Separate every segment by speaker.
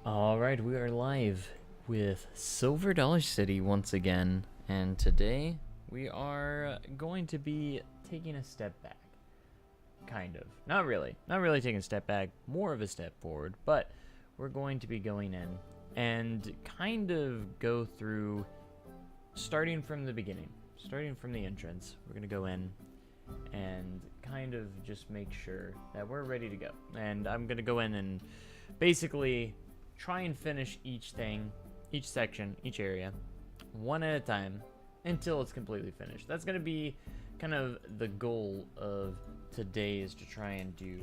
Speaker 1: Alright, we are live with Silver Dollar City once again, and today we are going to be taking a step back. Kind of. Not really. Not really taking a step back, more of a step forward, but we're going to be going in and kind of go through, starting from the beginning, starting from the entrance. We're going to go in and kind of just make sure that we're ready to go. And I'm going to go in and basically try and finish each thing, each section, each area, one at a time until it's completely finished. That's going to be kind of the goal of today, is to try and do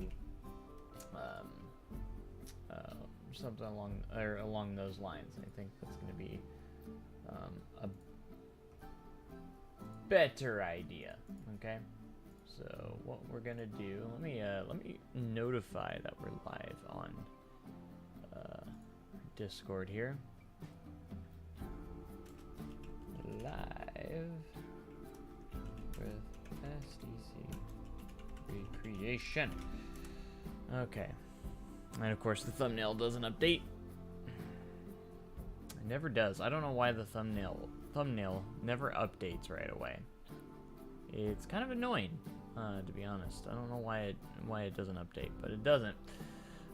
Speaker 1: something along those lines. I think that's going to be a better idea. Okay. So what we're gonna do? Let me notify that we're live on Discord here. Live with SDC Recreation. Okay. And of course the thumbnail doesn't update. It never does. I don't know why the thumbnail never updates right away. It's kind of annoying, to be honest. I don't know why it doesn't update, but it doesn't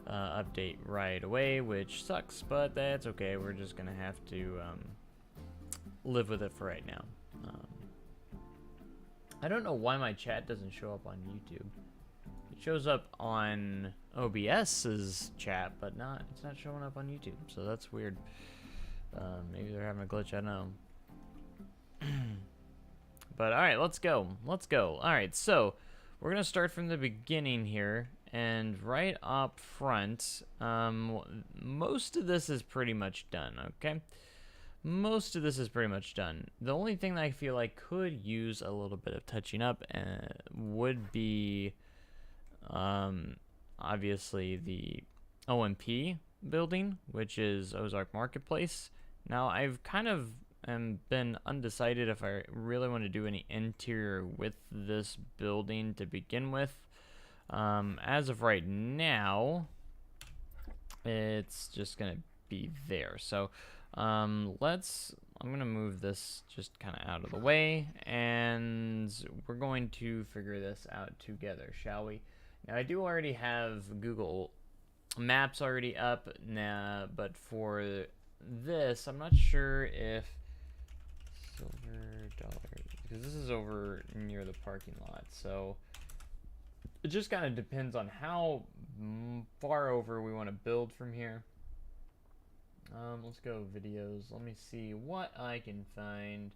Speaker 1: update right away, which sucks, but that's okay. We're just gonna have to live with it for right now. I don't know why my chat doesn't show up on YouTube. It shows up on OBS's chat, but it's not showing up on YouTube, so that's weird. Maybe they're having a glitch, I don't know. But alright, let's go. Let's go. Alright, so we're going to start from the beginning here. And right up front, most of this is pretty much done, okay? Most of this is pretty much done. The only thing that I feel like could use a little bit of touching up would be, obviously, the OMP building, which is Ozark Marketplace. Now, I've kind of been undecided if I really want to do any interior with this building to begin with. As of right now, it's just gonna be there. So I'm gonna move this just kind of out of the way, and we're going to figure this out together, shall we? Now, I do already have Google Maps already up now, but for this, I'm not sure if Silver Dollar, because this is over near the parking lot, so it just kind of depends on how far over we want to build from here. Let's go videos. Let me see what I can find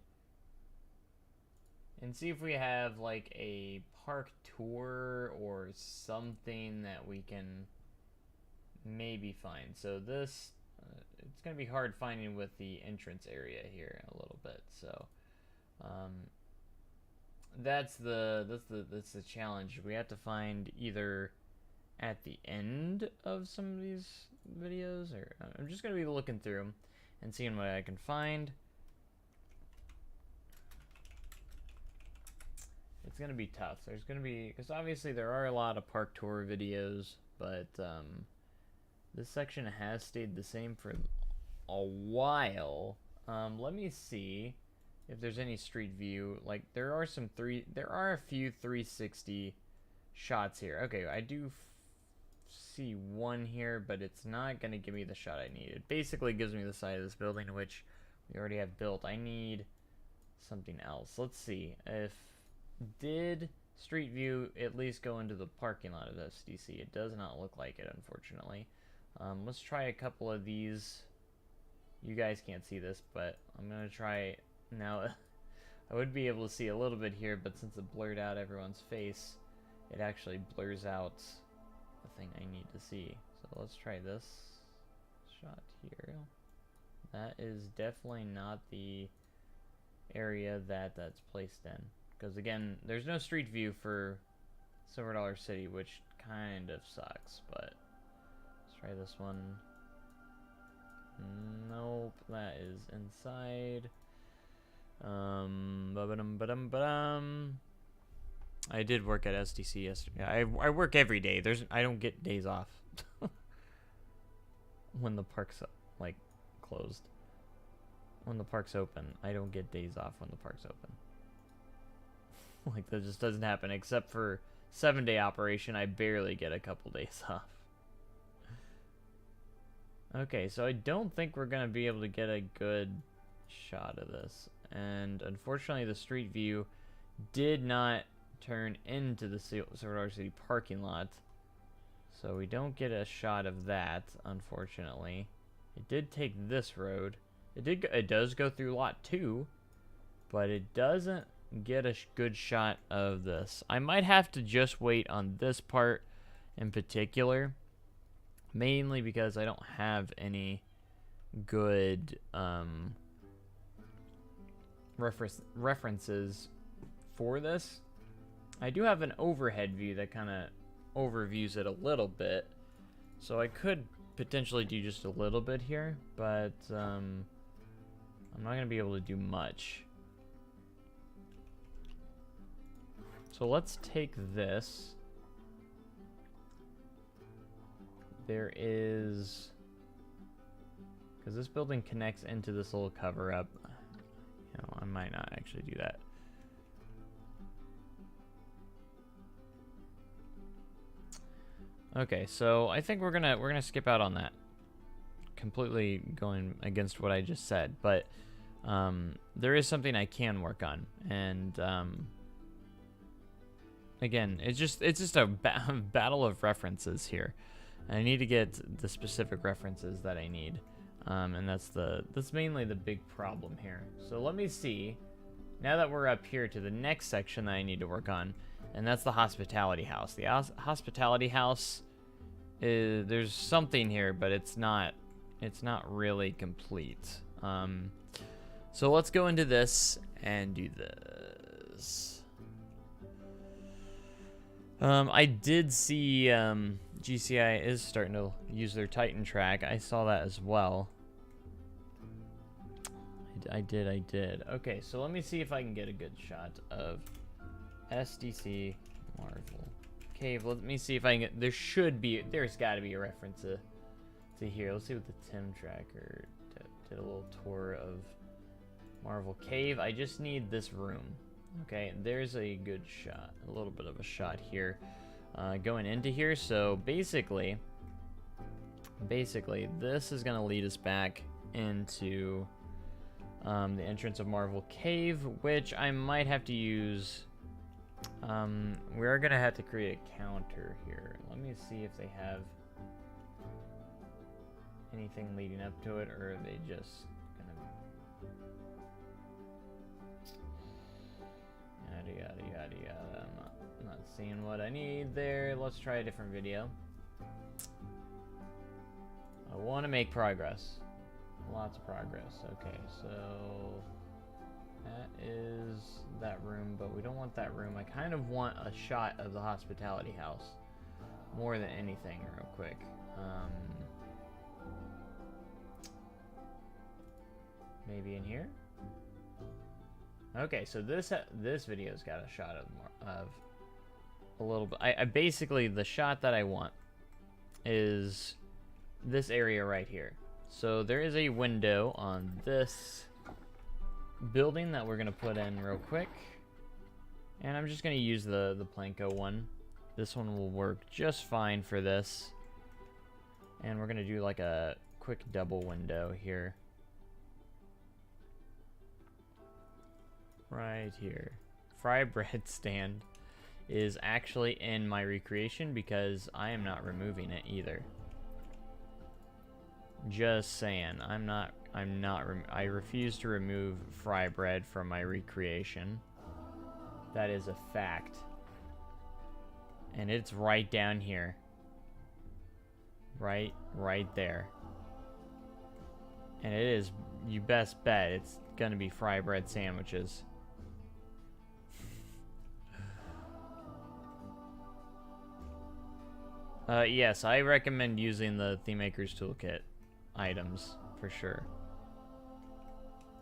Speaker 1: and see if we have like a park tour or something that we can maybe find. So this it's gonna be hard finding with the entrance area here a little bit, so that's the challenge. We have to find either at the end of some of these videos, or I'm just gonna be looking through them and seeing what I can find. It's gonna be tough. There's gonna be, because obviously there are a lot of park tour videos, but this section has stayed the same for a while. Let me see if there's any street view. Like there are a few 360 shots here. Okay, I do see one here, but it's not gonna give me the shot I need. It basically gives me the side of this building, which we already have built. I need something else. Let's see if did street view at least go into the parking lot of SDC. It does not look like it, unfortunately. Let's try a couple of these. You guys can't see this, but I'm gonna try now. I would be able to see a little bit here, but since it blurred out everyone's face, it actually blurs out the thing I need to see. So let's try this shot here. That is definitely not the area that's placed in, because again, there's no street view for Silver Dollar City, which kind of sucks. But let's try this one. Nope, that is inside. I did work at SDC yesterday. I work every day. I don't get days off. when the park's like closed. When the park's open, I don't get days off when the park's open. Like, that just doesn't happen, except for 7-day operation. I barely get a couple days off. Okay, so I don't think we're gonna be able to get a good shot of this, and unfortunately the street view did not turn into the Silver City parking lot, so we don't get a shot of that, unfortunately. It did take this road. It does go through lot 2, but it doesn't get a good shot of this. I might have to just wait on this part in particular, mainly because I don't have any good references for this. I do have an overhead view that kind of overviews it a little bit, so I could potentially do just a little bit here, but I'm not going to be able to do much. So let's take this. There is, because this building connects into this little cover up. You know, I might not actually do that. Okay, so I think we're gonna skip out on that. Completely going against what I just said, but there is something I can work on, and again, it's just a battle of references here. I need to get the specific references that I need, and that's mainly the big problem here. So let me see. Now that we're up here to the next section that I need to work on, and that's the hospitality house. The hospitality house is, there's something here, but it's not really complete. So let's go into this and do this. I did see GCI is starting to use their Titan track. I saw that as well. I did. Okay, so let me see if I can get a good shot of SDC Marvel Cave. Let me see if I can get, there's got to be a reference to here. Let's see what the Tim tracker did a little tour of Marvel Cave. I just need this room. Okay, there's a good shot, a little bit of a shot here, going into here. So basically, this is gonna lead us back into the entrance of Marvel Cave, which I might have to use. We are gonna have to create a counter here. Let me see if they have anything leading up to it, or are they just gonna yada yada. I'm not seeing what I need there. Let's try a different video. I want to make progress. Lots of progress. Okay, so that is that room, but we don't want that room. I kind of want a shot of the hospitality house more than anything real quick. Maybe in here? Okay, so this video's got a shot of a little bit. I basically, the shot that I want is this area right here. So there is a window on this building that we're gonna put in real quick, and I'm just gonna use the Planko one. This one will work just fine for this, and we're gonna do like a quick double window here. Right here. Fry bread stand is actually in my recreation because I am not removing it either. Just saying, I refuse to remove fry bread from my recreation. That is a fact. And it's right down here. Right there. And it is, you best bet, it's gonna be fry bread sandwiches. Yes, I recommend using the Theme Maker's Toolkit items, for sure.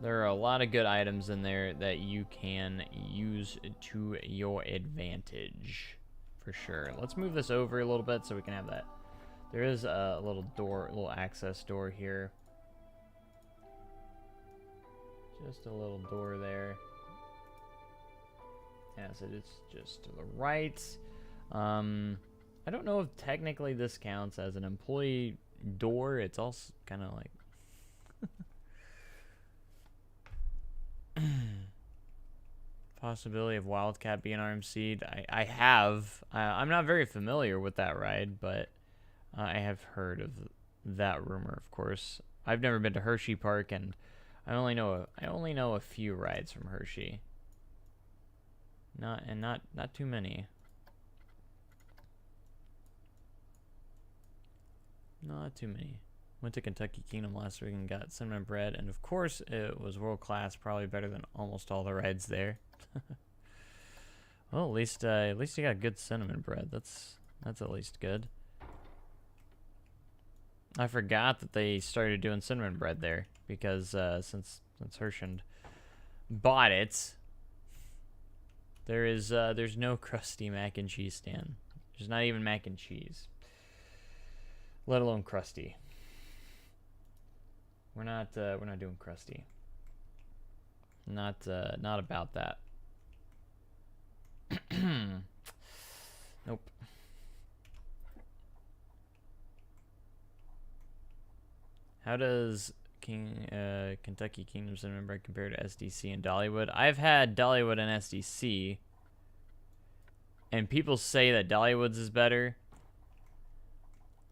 Speaker 1: There are a lot of good items in there that you can use to your advantage, for sure. Let's move this over a little bit so we can have There is a little door, little access door here. Just a little door there. Yeah, so it's just to the right. I don't know if technically this counts as an employee door. It's also kind of like... Possibility of Wildcat being RMC'd. I'm not very familiar with that ride, but I have heard of that rumor, of course. I've never been to Hershey Park, and I only know a few rides from Hershey. Not too many. Not too many. Went to Kentucky Kingdom last week and got cinnamon bread, and of course it was world class, probably better than almost all the rides there. Well, at least you got good cinnamon bread. That's at least good. I forgot that they started doing cinnamon bread there because since Hershend bought it, there's no crusty mac and cheese stand. There's not even mac and cheese, let alone crusty. We're not doing crusty. Not about that. Nope. How does Kentucky Kingdom Cinnamon Bread compare to SDC and Dollywood? I've had Dollywood and SDC, and people say that Dollywood's is better.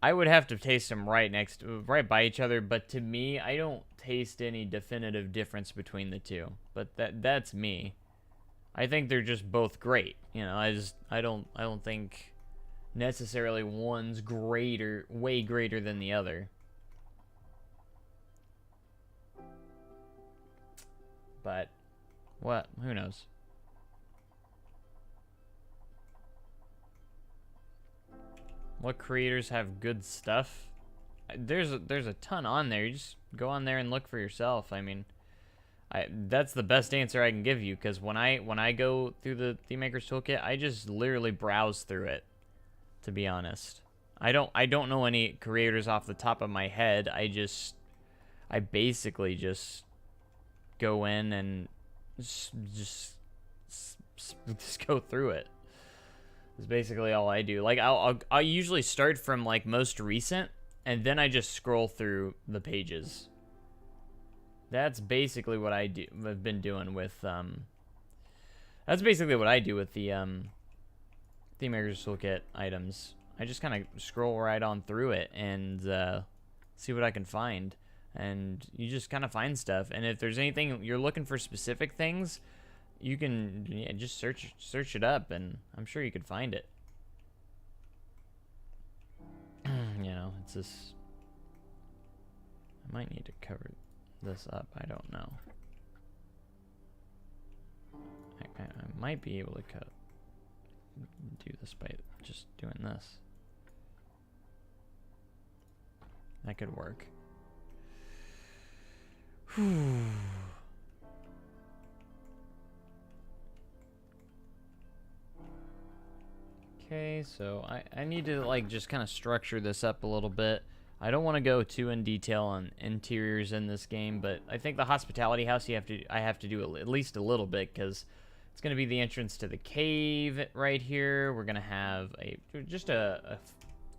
Speaker 1: I would have to taste them right by each other, but to me, I don't taste any definitive difference between the two. But that's me. I think they're just both great. You know, I don't think necessarily one's way greater than the other. But what? Who knows? What creators have good stuff? There's a ton on there. You just go on there and look for yourself. I mean, that's the best answer I can give you, because when I go through the Theme Maker's Toolkit, I just literally browse through it, to be honest. I don't know any creators off the top of my head. I basically just go in and just go through it. It's basically all I do. Like I'll usually start from like most recent, and then I just scroll through the pages. That's basically what I've been doing with that's basically what I do with the Theme Maker's Toolkit items. I just kind of scroll right on through it and see what I can find. And you just kind of find stuff. And if there's anything you're looking for, specific things, you can just search it up, and I'm sure you could find it. You know, it's just... I might need to cover this up. I don't know. I might be able to do this by just doing this. That could work. Whew. Okay, so I need to like just kind of structure this up a little bit. I don't want to go too in detail on interiors in this game, but I think the hospitality house I have to do at least a little bit, because it's going to be the entrance to the cave right here. We're going to have just a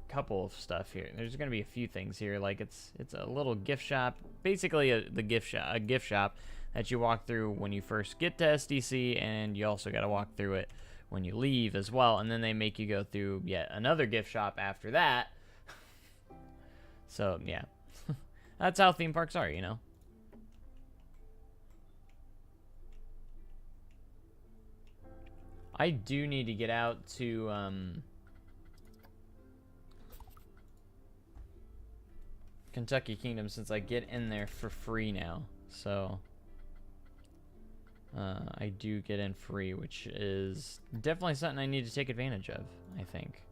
Speaker 1: couple of stuff here. There's going to be a few things here, like it's a little gift shop, basically a gift shop that you walk through when you first get to SDC, and you also got to walk through it when you leave as well, and then they make you go through yet another gift shop after that. So yeah, that's how theme parks are, you know. I do need to get out to Kentucky Kingdom, since I get in there for free now. So I do get in free, which is definitely something I need to take advantage of, I think.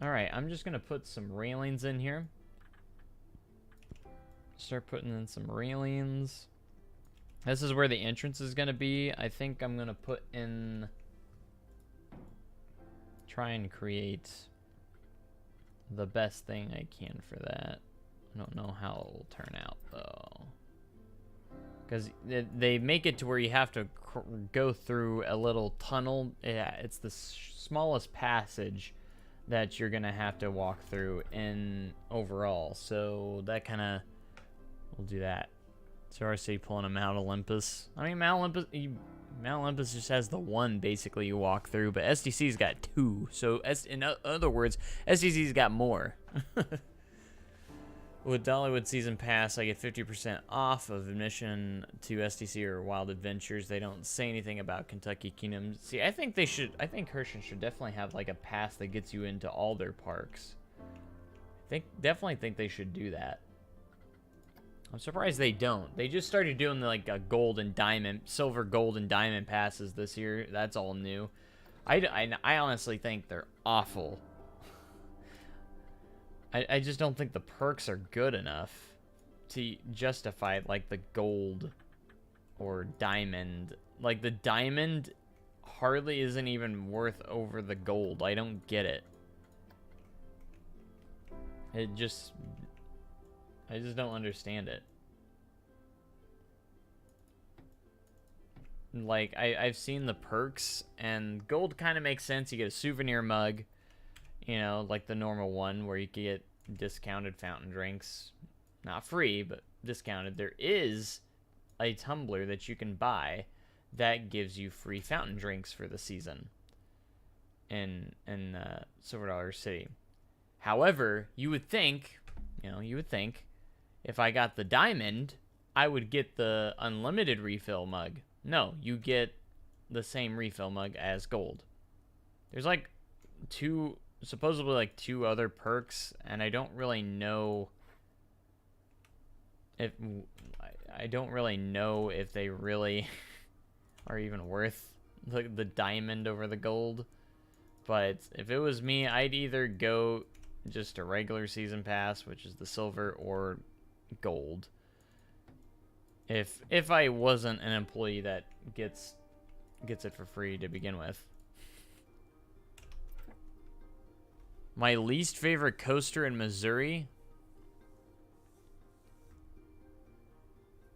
Speaker 1: Alright, I'm just going to put some railings in here. Start putting in some railings. This is where the entrance is going to be. I think I'm going to put in try and create the best thing I can for that. I don't know how it will turn out though, because they make it to where you have to go through a little tunnel. Yeah, it's the smallest passage that you're gonna have to walk through in overall, so that kind of will do that. So RC pulling a Mount Olympus. I mean, Mount Olympus just has the one basically you walk through, but SDC's got two. So in other words, SDC's got more. With Dollywood Season Pass, I get 50% off of admission to SDC or Wild Adventures. They don't say anything about Kentucky Kingdom. See, I think Hershey should definitely have like a pass that gets you into all their parks. Definitely think they should do that. I'm surprised they don't. They just started doing like a gold and diamond, silver, gold, and diamond passes this year. That's all new. I honestly think they're awful. I just don't think the perks are good enough to justify like the gold or diamond. Like the diamond hardly isn't even worth over the gold. I don't get it. I just don't understand it. Like, I've seen the perks, and gold kind of makes sense. You get a souvenir mug, you know, like the normal one, where you can get discounted fountain drinks. Not free, but discounted. There is a tumbler that you can buy that gives you free fountain drinks for the season in Silver Dollar City. However, you would think if I got the diamond, I would get the unlimited refill mug. No, you get the same refill mug as gold. There's like supposedly like two other perks, and I don't really know if they really are even worth the diamond over the gold. But if it was me, I'd either go just a regular season pass, which is the silver, or gold. If I wasn't an employee that gets it for free to begin with. My least favorite coaster in Missouri.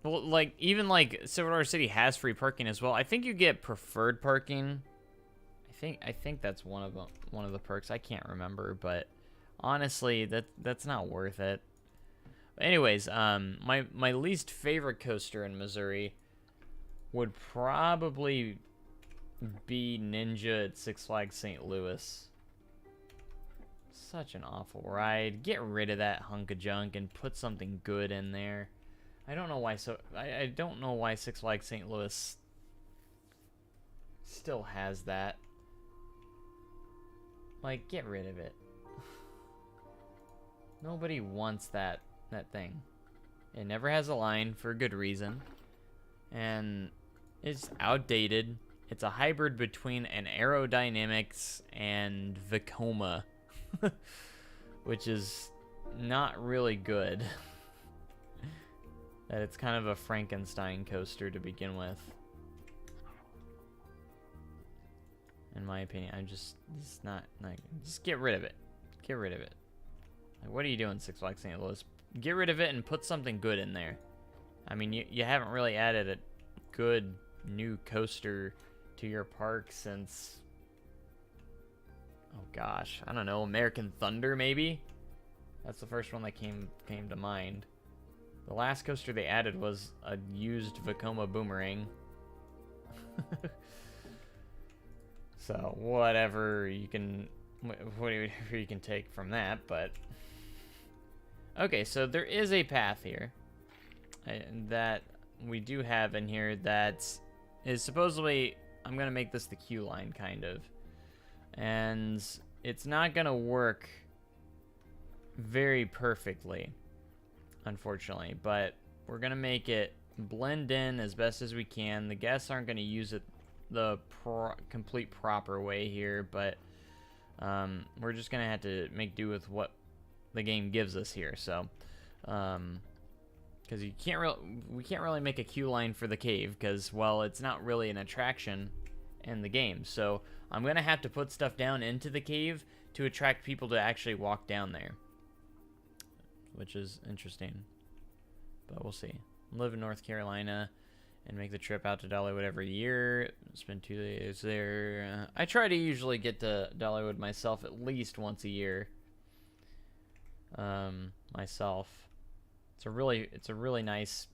Speaker 1: Well, like even like Silver Dollar City has free parking as well. I think you get preferred parking. I think that's one of the perks. I can't remember, but honestly, that's not worth it. But anyways, my least favorite coaster in Missouri would probably be Ninja at Six Flags St. Louis. Such an awful ride. Get rid of that hunk of junk and put something good in there. I don't know why I don't know why Six Flags St. Louis still has that. Like, get rid of it. Nobody wants that thing. It never has a line for a good reason. And it's outdated. It's a hybrid between an Aerodynamics and Vekoma. Which is not really good. That it's kind of a Frankenstein coaster to begin with. In my opinion, it's not just get rid of it. Get rid of it. Like, what are you doing, Six Flags St. Louis? Get rid of it and put something good in there. I mean, you haven't really added a good new coaster to your park since, oh gosh, I don't know, American Thunder maybe? That's the first one that came to mind. The last coaster they added was a used Vekoma Boomerang. So whatever you can take from that, but okay, so there is a path here that we do have in here that is supposedly, I'm gonna make this the queue line kind of, and it's not gonna work very perfectly, unfortunately, but we're gonna make it blend in as best as we can. The guests aren't gonna use it the complete proper way here, but we're just gonna have to make do with what the game gives us here. So because we can't really make a queue line for the cave, because, well, it's not really an attraction in the game. So I'm going to have to put stuff down into the cave to attract people to actually walk down there. Which is interesting. But we'll see. Live in North Carolina and make the trip out to Dollywood every year. Spend 2 days there. I try to usually get to Dollywood myself at least once a year. Myself. It's a really nice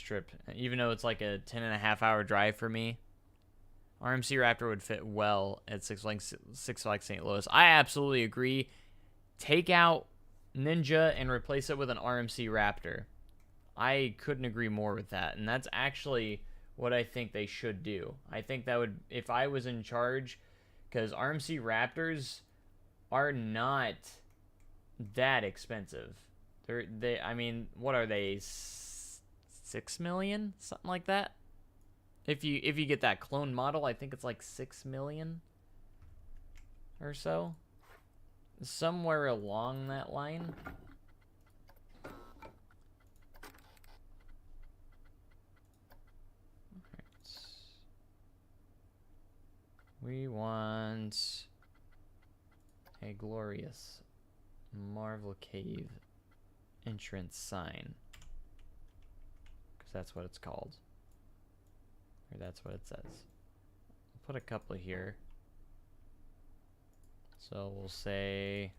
Speaker 1: trip. Even though it's like a 10.5-hour drive for me. RMC Raptor would fit well at Six Flags St. Louis. I absolutely agree. Take out Ninja and replace it with an RMC Raptor. I couldn't agree more with that. And that's actually what I think they should do. I think that would, if I was in charge, because RMC Raptors are not that expensive. I mean, what are they? 6 million? Something like that? If you get that clone model, I think it's like 6 million or so. Somewhere along that line. We want a glorious Marvel Cave entrance sign. Because that's what it's called. Or that's what it says. I'll put a couple here. So we'll say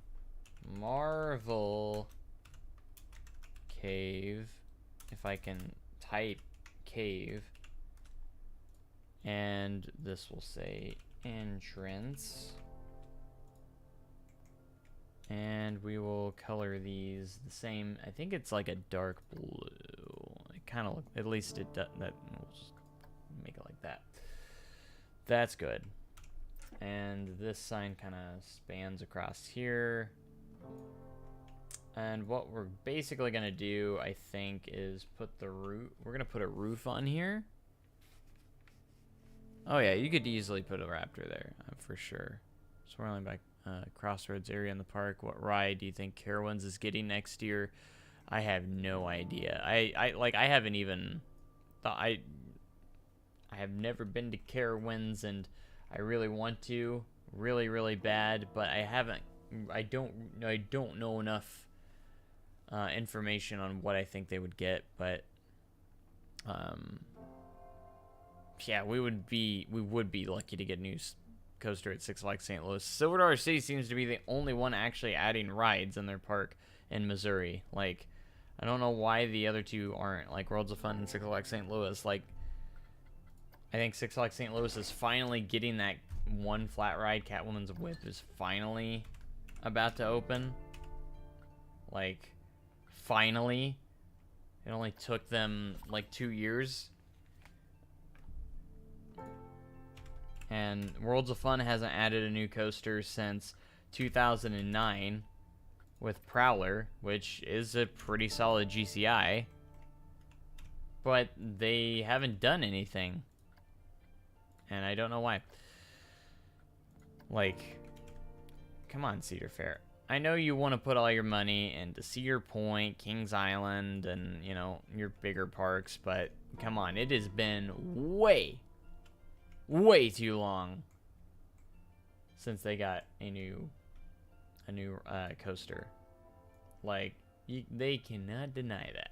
Speaker 1: Marvel Cave. If I can type cave. And this will say entrance. And we will color these the same. I think it's like a dark blue. It kind of look, at least it does. That we'll just make it like that. That's good. And this sign kind of spans across here. And what we're basically going to do, I think, is put the roof. We're going to put a roof on here. Oh, yeah, you could easily put a raptor there, for sure. Swirling by Crossroads area in the park. What ride do you think Carowinds is getting next year? I have no idea. I haven't even thought. I have never been to Carowinds, and I really want to, really bad, but I haven't. I don't know enough information on what I think they would get, but yeah, we would be lucky to get a new coaster at Six Flags St. Louis. Silver Dollar City seems to be the only one actually adding rides in their park in Missouri. Like, I don't know why the other two aren't. Like Worlds of Fun and Six Flags St. Louis. Like, I think Six Flags St. Louis is finally getting that one flat ride. Catwoman's Whip is finally about to open. Like, finally. It only took them like 2 years. And Worlds of Fun hasn't added a new coaster since 2009 with Prowler, which is a pretty solid GCI. But they haven't done anything. And I don't know why. Like, come on, Cedar Fair. I know you want to put all your money into Cedar Point, Kings Island, and, you know, your bigger parks, but come on, it has been way too long since they got a new coaster. Like, they cannot deny that.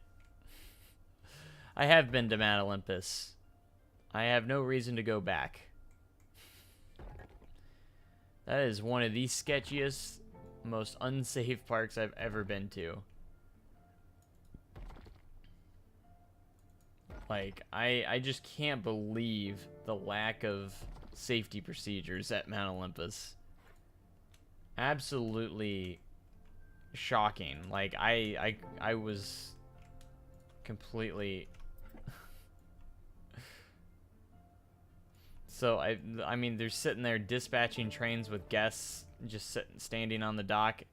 Speaker 1: I have been to Mount Olympus. I have no reason to go back. That is one of the sketchiest, most unsafe parks I've ever been to. Like, I just can't believe the lack of safety procedures at Mount Olympus. Absolutely shocking. Like, I was completely... So, I mean, they're sitting there dispatching trains with guests just standing on the dock.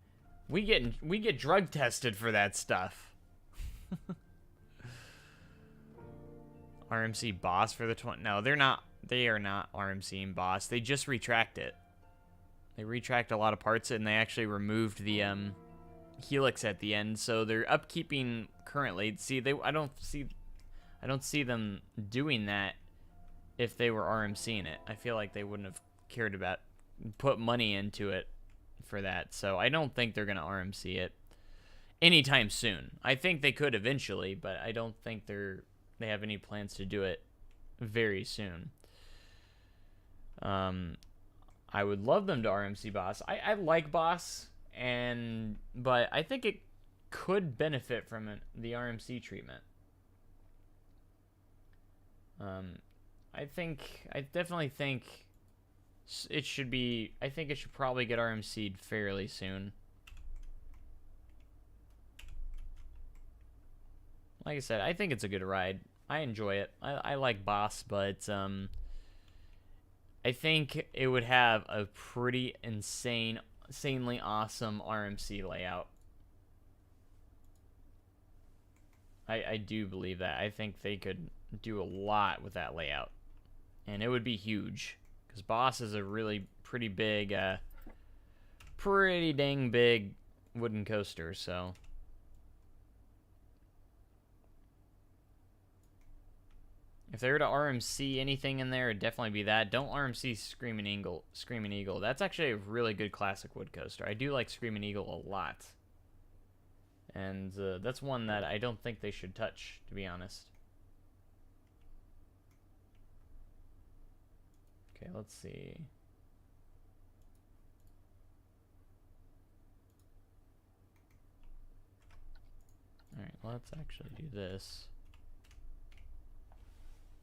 Speaker 1: We get drug tested for that stuff. RMC Boss for the 20... No, they're not. They are not RMCing Boss. They just retract it. They retract a lot of parts, and they actually removed the helix at the end. So they're upkeeping currently. See, I don't see them doing that if they were RMCing it. I feel like they wouldn't have cared about, put money into it for that. So I don't think they're going to RMC it anytime soon. I think they could eventually, but I don't think they have any plans to do it very soon. I would love them to RMC Boss. I like Boss, but I think it could benefit from the RMC treatment. I definitely think it should be. I think it should probably get RMC'd fairly soon. Like I said, I think it's a good ride. I enjoy it. I like Boss, but I think it would have a pretty insanely awesome RMC layout. I do believe that. I think they could do a lot with that layout. And it would be huge. Because Boss is a really pretty big, pretty dang big wooden coaster, so. If they were to RMC anything in there, it'd definitely be that. Don't RMC Screaming Eagle. That's actually a really good classic wood coaster. I do like Screaming Eagle a lot. And that's one that I don't think they should touch, to be honest. Okay, let's see. Alright, let's actually do this.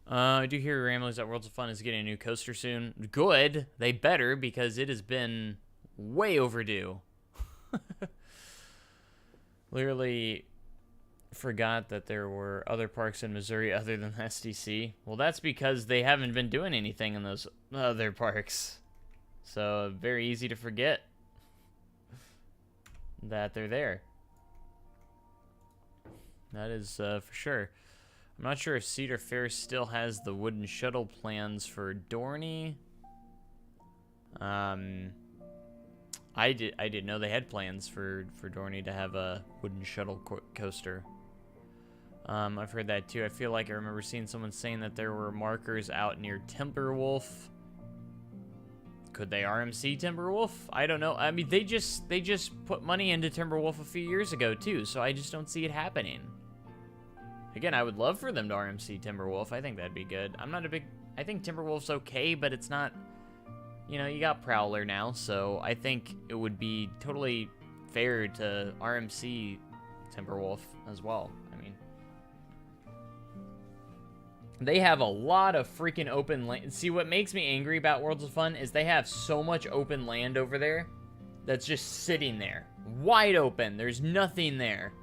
Speaker 1: I do hear ramblings that Worlds of Fun is getting a new coaster soon. Good. They better, because it has been way overdue. Literally forgot that there were other parks in Missouri other than SDC. Well, that's because they haven't been doing anything in those other parks. So, very easy to forget that they're there. That is for sure. I'm not sure if Cedar Fair still has the wooden shuttle plans for Dorney. I didn't know they had plans for Dorney to have a wooden shuttle coaster. I've heard that too. I feel like I remember seeing someone saying that there were markers out near Timberwolf. Could they RMC Timberwolf? I don't know. I mean, they just put money into Timberwolf a few years ago too, so I just don't see it happening. Again, I would love for them to RMC Timberwolf. I think that'd be good. I think Timberwolf's okay, but it's not, you know, you got Prowler now, so I think it would be totally fair to RMC Timberwolf as well. I mean, they have a lot of freaking open land. See, what makes me angry about Worlds of Fun is they have so much open land over there that's just sitting there. Wide open. There's nothing there.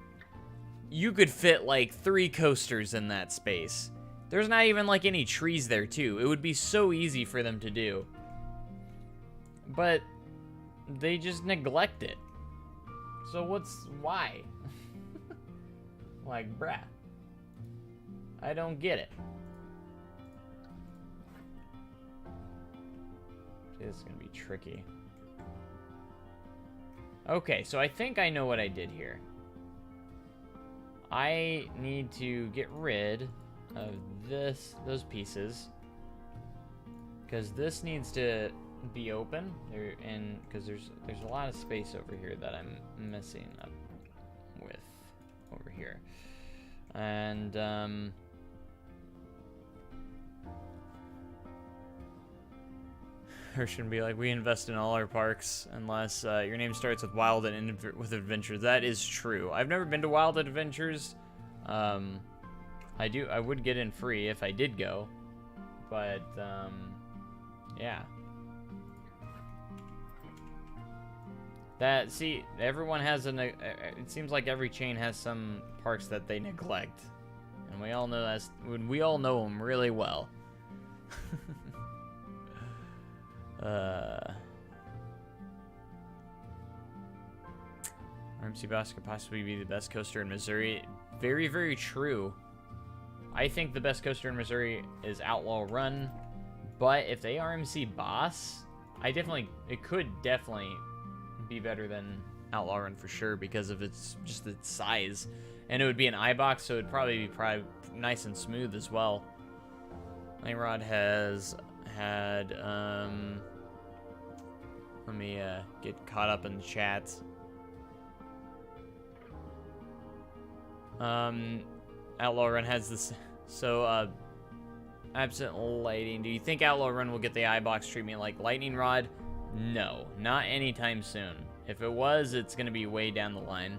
Speaker 1: You could fit like 3 coasters in that space. There's not even like any trees there too. It would be so easy for them to do. But they just neglect it. So why? Like, bruh. I don't get it. This is gonna be tricky. Okay, so I think I know what I did here. I need to get rid of those pieces, because this needs to be open there, and because there's a lot of space over here that I'm messing up with over here, and or shouldn't be like, we invest in all our parks unless your name starts with Wild and with Adventures. That is true. I've never been to Wild Adventures. I would get in free if I did go, but yeah. See, everyone has it seems like every chain has some parks that they neglect, and we all know we all know them really well. RMC Boss could possibly be the best coaster in Missouri. Very, very true. I think the best coaster in Missouri is Outlaw Run, but if they RMC Boss, it could definitely be better than Outlaw Run for sure, because of its size, and it would be an iBox, so it'd probably be nice and smooth as well. Langrod has had Let me get caught up in the chats. Outlaw Run has this. So, absent lighting. Do you think Outlaw Run will get the iBox treatment like Lightning Rod? No, not anytime soon. If it was, it's going to be way down the line.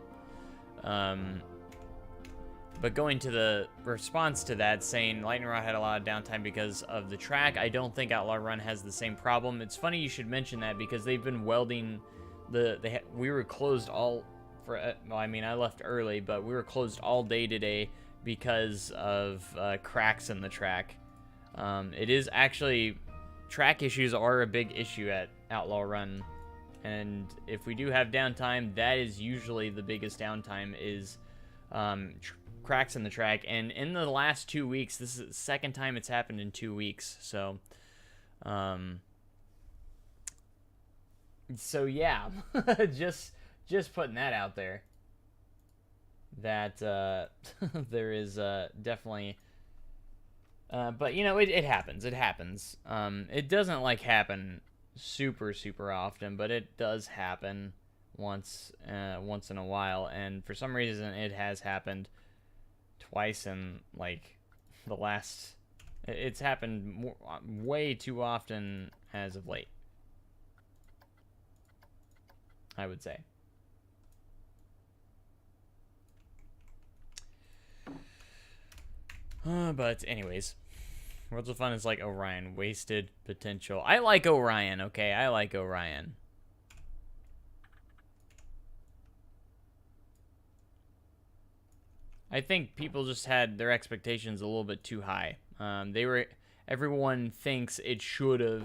Speaker 1: But going to the response to that, saying Lightning Rod had a lot of downtime because of the track, I don't think Outlaw Run has the same problem. It's funny you should mention that because they've been welding we were closed all for, well, I mean, I left early, but we were closed all day today because of cracks in the track. It is actually, track issues are a big issue at Outlaw Run. And if we do have downtime, that is usually the biggest downtime is cracks in the track. And in the last 2 weeks, this is the second time it's happened in 2 weeks. So yeah, just putting that out there. That there is definitely, but you know, it happens. It happens. It doesn't like happen super often, but it does happen once in a while. And for some reason, it has happened twice in like the last. It's happened way too often as of late, I would say. But anyways, Worlds of Fun is like Orion, wasted potential. I like Orion, okay? I like Orion. I think people just had their expectations a little bit too high. Everyone thinks it should have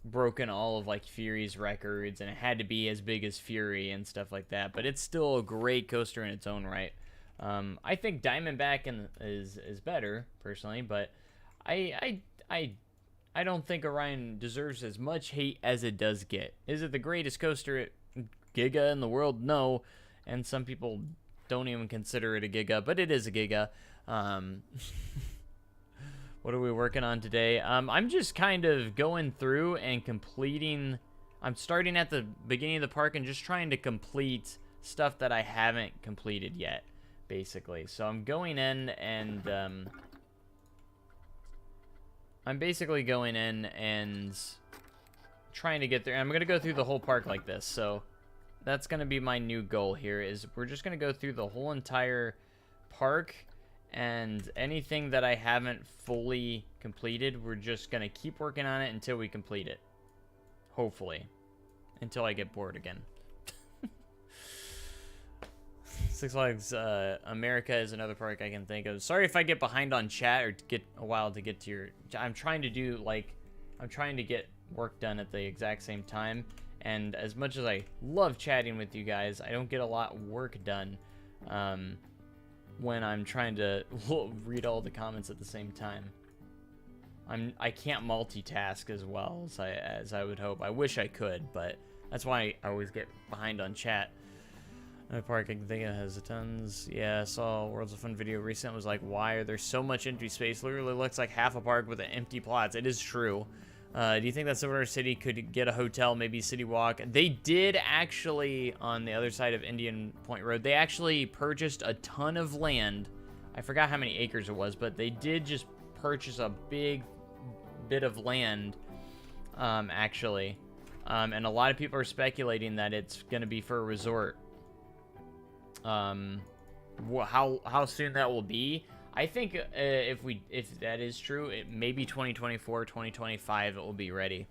Speaker 1: broken all of like Fury's records and it had to be as big as Fury and stuff like that, but it's still a great coaster in its own right. I think Diamondback is better personally, but I don't think Orion deserves as much hate as it does get. Is it the greatest coaster Giga in the world? No, and some people don't even consider it a Giga, but it is a Giga. What are we working on today? I'm just kind of going through and completing. I'm starting at the beginning of the park and just trying to complete stuff that I haven't completed yet, basically. So I'm going in and I'm basically going in and trying to get there. I'm going to go through the whole park like this. So that's going to be my new goal here, is we're just going to go through the whole entire park, and anything that I haven't fully completed, we're just going to keep working on it until we complete it. Hopefully. Until I get bored again. Six Flags America is another park I can think of. Sorry if I get behind on chat or get a while to get to your... I'm trying to get work done at the exact same time. And as much as I love chatting with you guys, I don't get a lot of work done when I'm trying to read all the comments at the same time. I can't multitask as well as I would hope. I wish I could, but that's why I always get behind on chat. Another park I can think of has tons. Yeah, I saw Worlds of Fun video recent. Was like, why are there so much empty space? Literally looks like half a park with an empty plots. It is true. Do you think that Silver City could get a hotel, maybe City Walk? They did actually, on the other side of Indian Point Road, they actually purchased a ton of land. I forgot how many acres it was, but they did just purchase a big bit of land, actually. And a lot of people are speculating that it's going to be for a resort. How soon that will be, I think if that is true, it maybe 2024, 2025 it will be ready.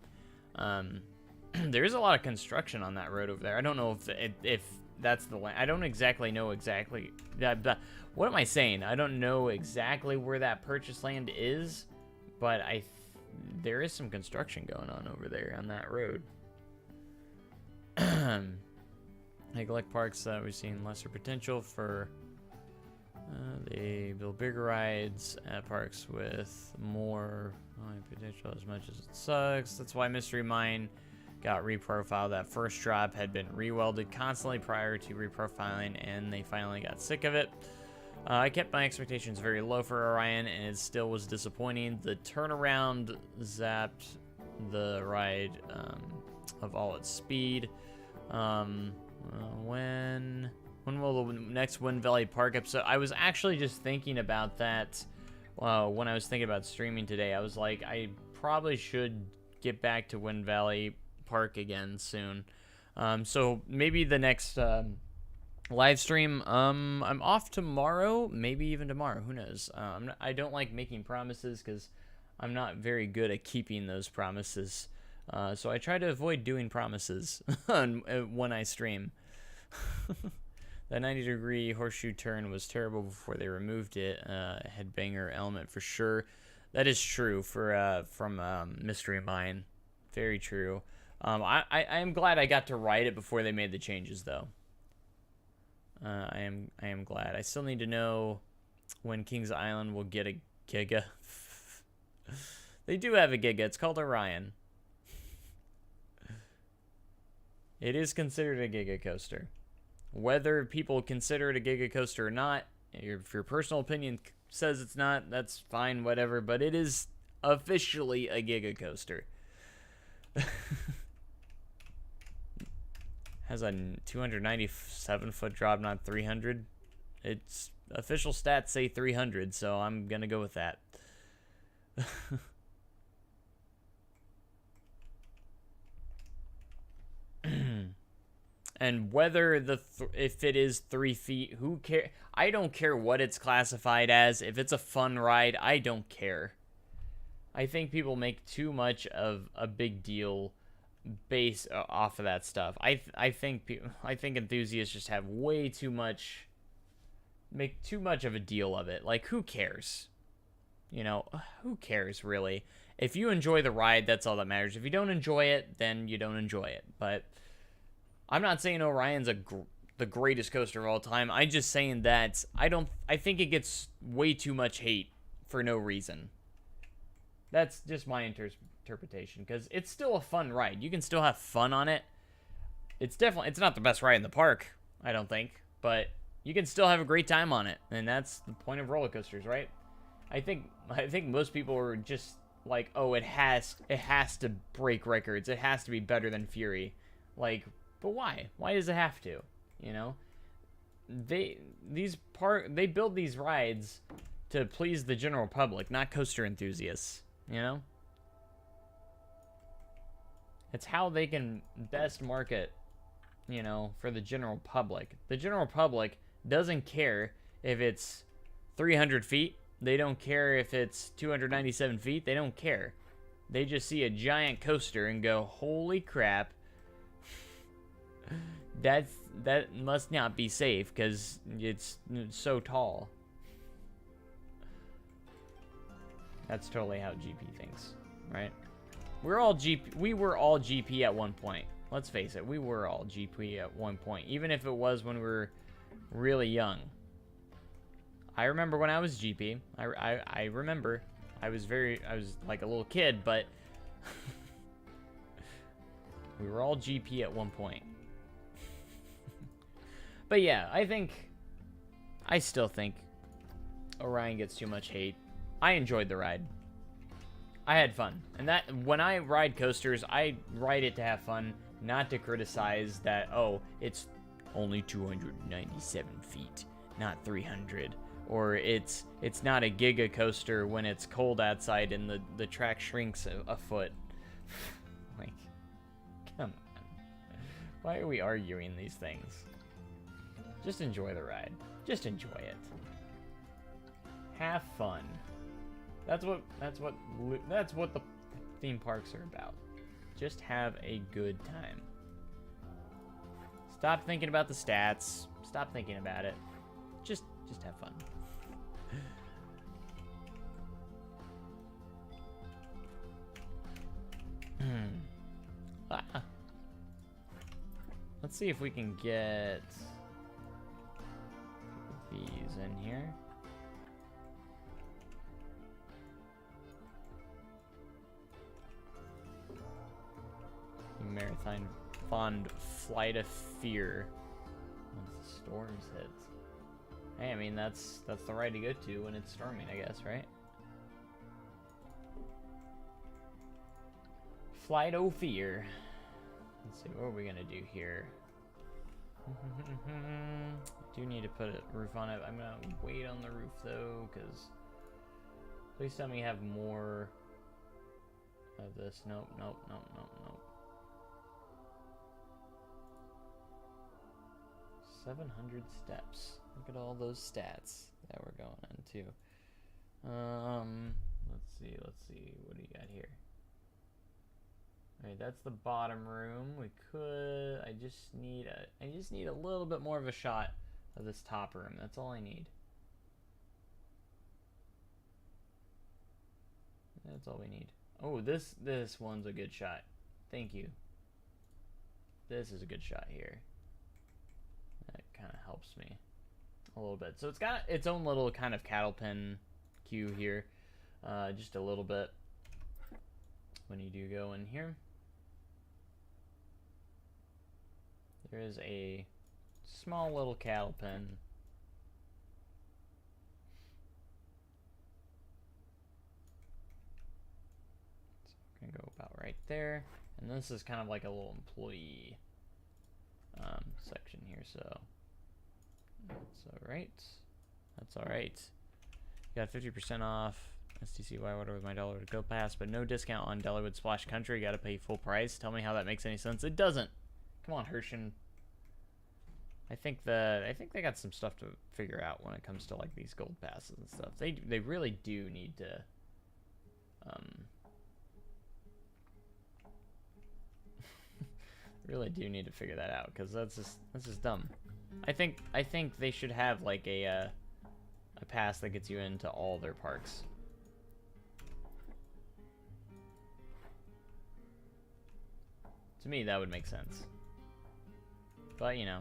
Speaker 1: There is a lot of construction on that road over there. I don't know if that's the land. I don't exactly know exactly that. What am I saying? I don't know exactly where that purchased land is, but there is some construction going on over there on that road. Neglect parks that we've seen lesser potential for. They build bigger rides at parks with more potential as much as it sucks. That's why Mystery Mine got reprofiled. That first drop had been rewelded constantly prior to reprofiling, and they finally got sick of it. I kept my expectations very low for Orion, and it still was disappointing. The turnaround zapped the ride of all its speed. When will the next Wind Valley Park episode? I was actually just thinking about that when I was thinking about streaming today. I was like, I probably should get back to Wind Valley Park again soon. So maybe the next live stream. I'm off tomorrow, maybe even tomorrow. Who knows? I don't like making promises because I'm not very good at keeping those promises. So I try to avoid doing promises when I stream. That 90-degree horseshoe turn was terrible before they removed it. Headbanger element for sure. That is true from Mystery Mine. Very true. I am glad I got to ride it before they made the changes, though. I am glad. I still need to know when Kings Island will get a Giga. They do have a Giga. It's called Orion. It is considered a Giga coaster. Whether people consider it a Giga coaster or not, if your personal opinion says it's not, that's fine, whatever. But it is officially a Giga coaster. Has a 297-foot drop, not 300. Its official stats say 300, so I'm gonna go with that. And whether if it is 3 feet, who care? I don't care what it's classified as. If it's a fun ride, I don't care. I think people make too much of a big deal based off of that stuff. I think enthusiasts just have way too much, make too much of a deal of it. Like, who cares? You know, who cares really? If you enjoy the ride, that's all that matters. If you don't enjoy it, then you don't enjoy it. But I'm not saying Orion's the greatest coaster of all time. I'm just saying that I think it gets way too much hate for no reason. That's just my interpretation, because it's still a fun ride. You can still have fun on it. It's not the best ride in the park, I don't think, but you can still have a great time on it, and that's the point of roller coasters, right? I think most people are just like, oh, it has to break records. It has to be better than Fury. Like, but why? Why does it have to? You know, they build these rides to please the general public, not coaster enthusiasts. You know, it's how they can best market, you know, for the general public. The general public doesn't care if it's 300 feet. They don't care if it's 297 feet. They don't care. They just see a giant coaster and go, holy crap. That must not be safe because it's so tall. That's totally how GP thinks, right? We were all GP at one point. Let's face it, we were all GP at one point, even if it was when we were really young. I remember when I was GP. I remember. I was like a little kid, but we were all GP at one point. But yeah, I still think Orion gets too much hate. I enjoyed the ride. I had fun. And that when I ride coasters, I ride it to have fun, not to criticize that, oh, it's only 297 feet, not 300. Or it's not a giga coaster when it's cold outside and the track shrinks a foot. Like, come on. Why are we arguing these things? Just enjoy the ride. Just enjoy it. Have fun. That's what the theme parks are about. Just have a good time. Stop thinking about the stats. Stop thinking about it. Just have fun. Let's see if we can get these in here. Marathon Fond Flight of Fear. Once the storms hit. Hey, I mean that's the ride to go to when it's storming, I guess, right? Flight o' Fear. Let's see, what are we gonna do here? Do need to put a roof on it. I'm gonna wait on the roof though, because please tell me you have more of this. Nope, nope, nope, nope, nope. 700 steps. Look at all those stats that we're going into. Let's see. What do you got here? Alright, that's the bottom room. We could. I just need a little bit more of a shot of this top room. That's all I need. That's all we need. Oh, this one's a good shot. Thank you. This is a good shot here. That kind of helps me a little bit. So it's got its own little kind of cattle pen queue here. Just a little bit when you do go in here. There is a small little cattle pen. So we're gonna go about right there. And this is kind of like a little employee section here, so that's alright. That's alright. Got 50% off STCY order with my dollar to go pass, but no discount on Dollywood Splash Country. Gotta pay full price. Tell me how that makes any sense. It doesn't. Come on, Hershin. I think they got some stuff to figure out when it comes to like these gold passes and stuff. They really do need to really do need to figure that out, because that's just dumb. I think they should have like a pass that gets you into all their parks. To me, that would make sense. But you know,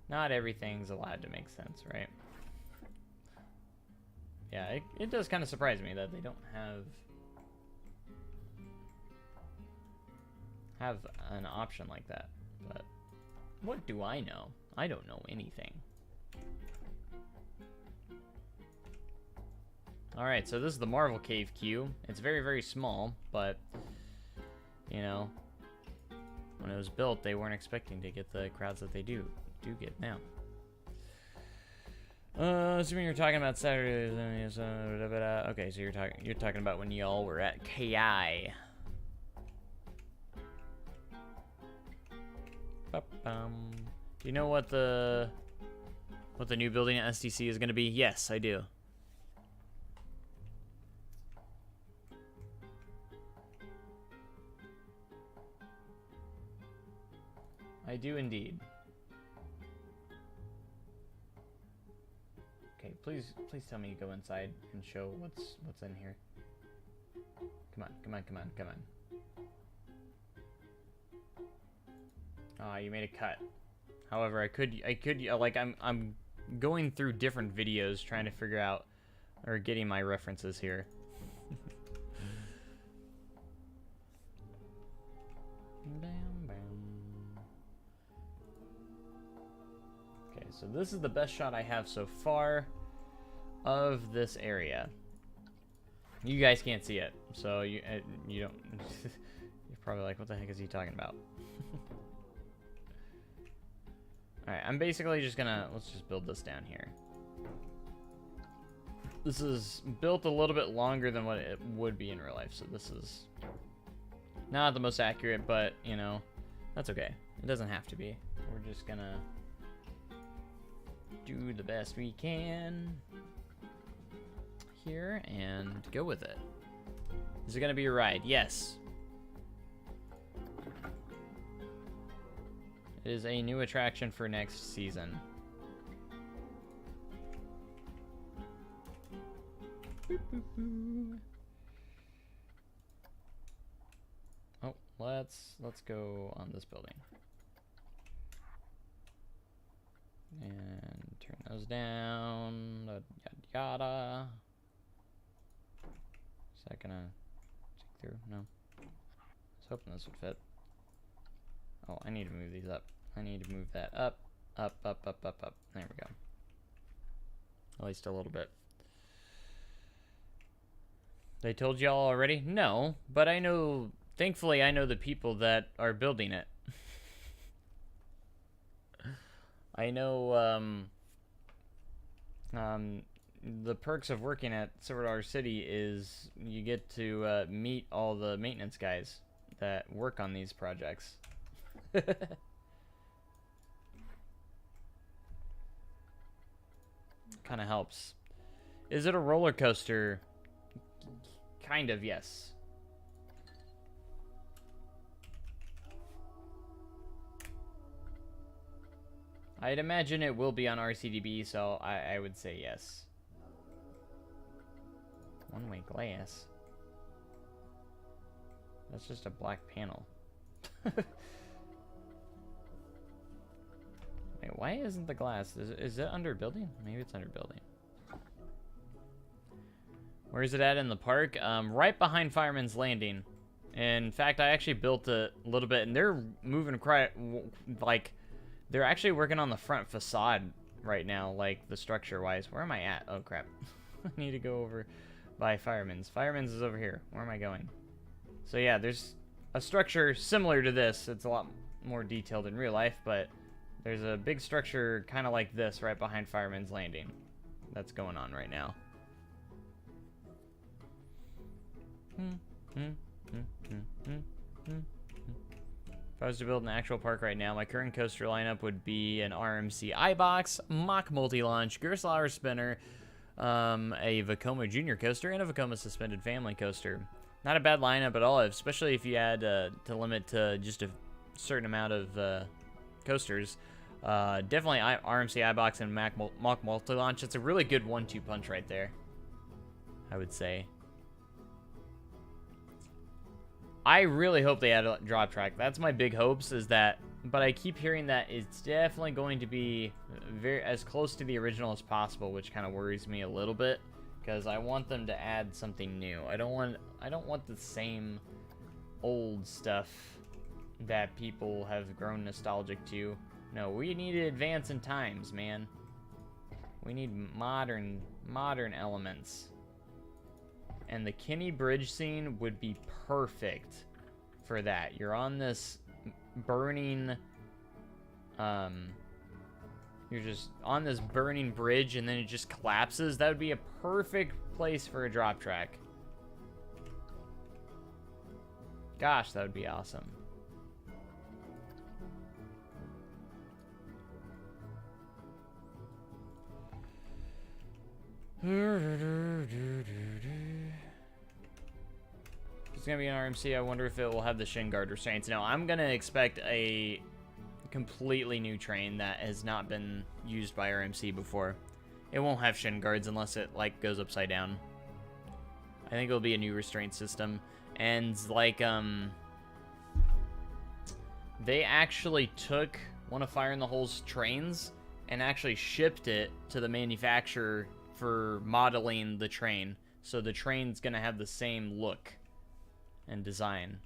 Speaker 1: not everything's allowed to make sense, right? Yeah, it does kind of surprise me that they don't have an option like that. But what do I know? I don't know anything. Alright, so this is the Marvel Cave queue. It's very, very small, but you know, when it was built, they weren't expecting to get the crowds that they do get now. Assuming you're talking about Saturday. Okay, so you're talking about when y'all were at KI. Do you know what the new building at SDC is going to be? Yes, I do. I do indeed. Okay, please tell me you go inside and show what's in here. Come on. Ah, you made a cut. However, I could like I'm going through different videos trying to figure out or getting my references here. Okay, so this is the best shot I have so far of this area. You guys can't see it, so you don't. You're probably like, what the heck is he talking about? Alright, I'm basically just gonna, let's just build this down here. This is built a little bit longer than what it would be in real life, so this is not the most accurate, but, you know, that's okay. It doesn't have to be. We're just gonna do the best we can here and go with it. Is it gonna be a ride? Yes. It is a new attraction for next season. Boop, boop, boop. Oh, let's go on this building. And turn those down. Yada yada. Is that gonna take through? No. I was hoping this would fit. Oh, I need to move these up. I need to move that up. Up. There we go. At least a little bit. They told y'all already? No, but I know thankfully, I know the people that are building it. I know, the perks of working at Silver Dollar City is you get to meet all the maintenance guys that work on these projects. Kind of helps. Is it a roller coaster? Kind of, yes. I'd imagine it will be on RCDB, so I would say yes. One-way glass. That's just a black panel. Wait, why isn't the glass? Is it under building? Maybe it's under building. Where is it at in the park? Right behind Fireman's Landing. In fact, I actually built a little bit, and they're moving quite, like, they're actually working on the front facade right now, like, the structure-wise. Where am I at? Oh, crap. I need to go over by Fireman's. Fireman's is over here. Where am I going? So, yeah, there's a structure similar to this. It's a lot more detailed in real life, but there's a big structure kind of like this right behind Fireman's Landing that's going on right now. If I was to build an actual park right now, my current coaster lineup would be an RMC iBox, Mach Multi-Launch, Gerstlauer Spinner, a Vekoma Junior coaster, and a Vekoma Suspended Family coaster. Not a bad lineup at all, especially if you add to limit to just a certain amount of coasters. Definitely RMC iBox and Mach Multi-Launch. It's a really good 1-2 punch right there, I would say. I really hope they add a drop track. That's my big hopes, is that, but I keep hearing that it's definitely going to be as close to the original as possible, which kind of worries me a little bit, because I want them to add something new. I don't want the same old stuff that people have grown nostalgic to. No, we need to advance in times, man. We need modern elements. And the Kinney Bridge scene would be perfect for that. You're on this burning, you're just on this burning bridge and then it just collapses. That would be a perfect place for a drop track. Gosh, that would be awesome. It's gonna be an RMC. I wonder if it will have the shin guard restraints. No, I'm gonna expect a completely new train that has not been used by RMC before. It won't have shin guards unless it like goes upside down. I think it'll be a new restraint system. And like they actually took one of Fire in the Hole's trains and actually shipped it to the manufacturer for modeling the train. So the train's gonna have the same look and design.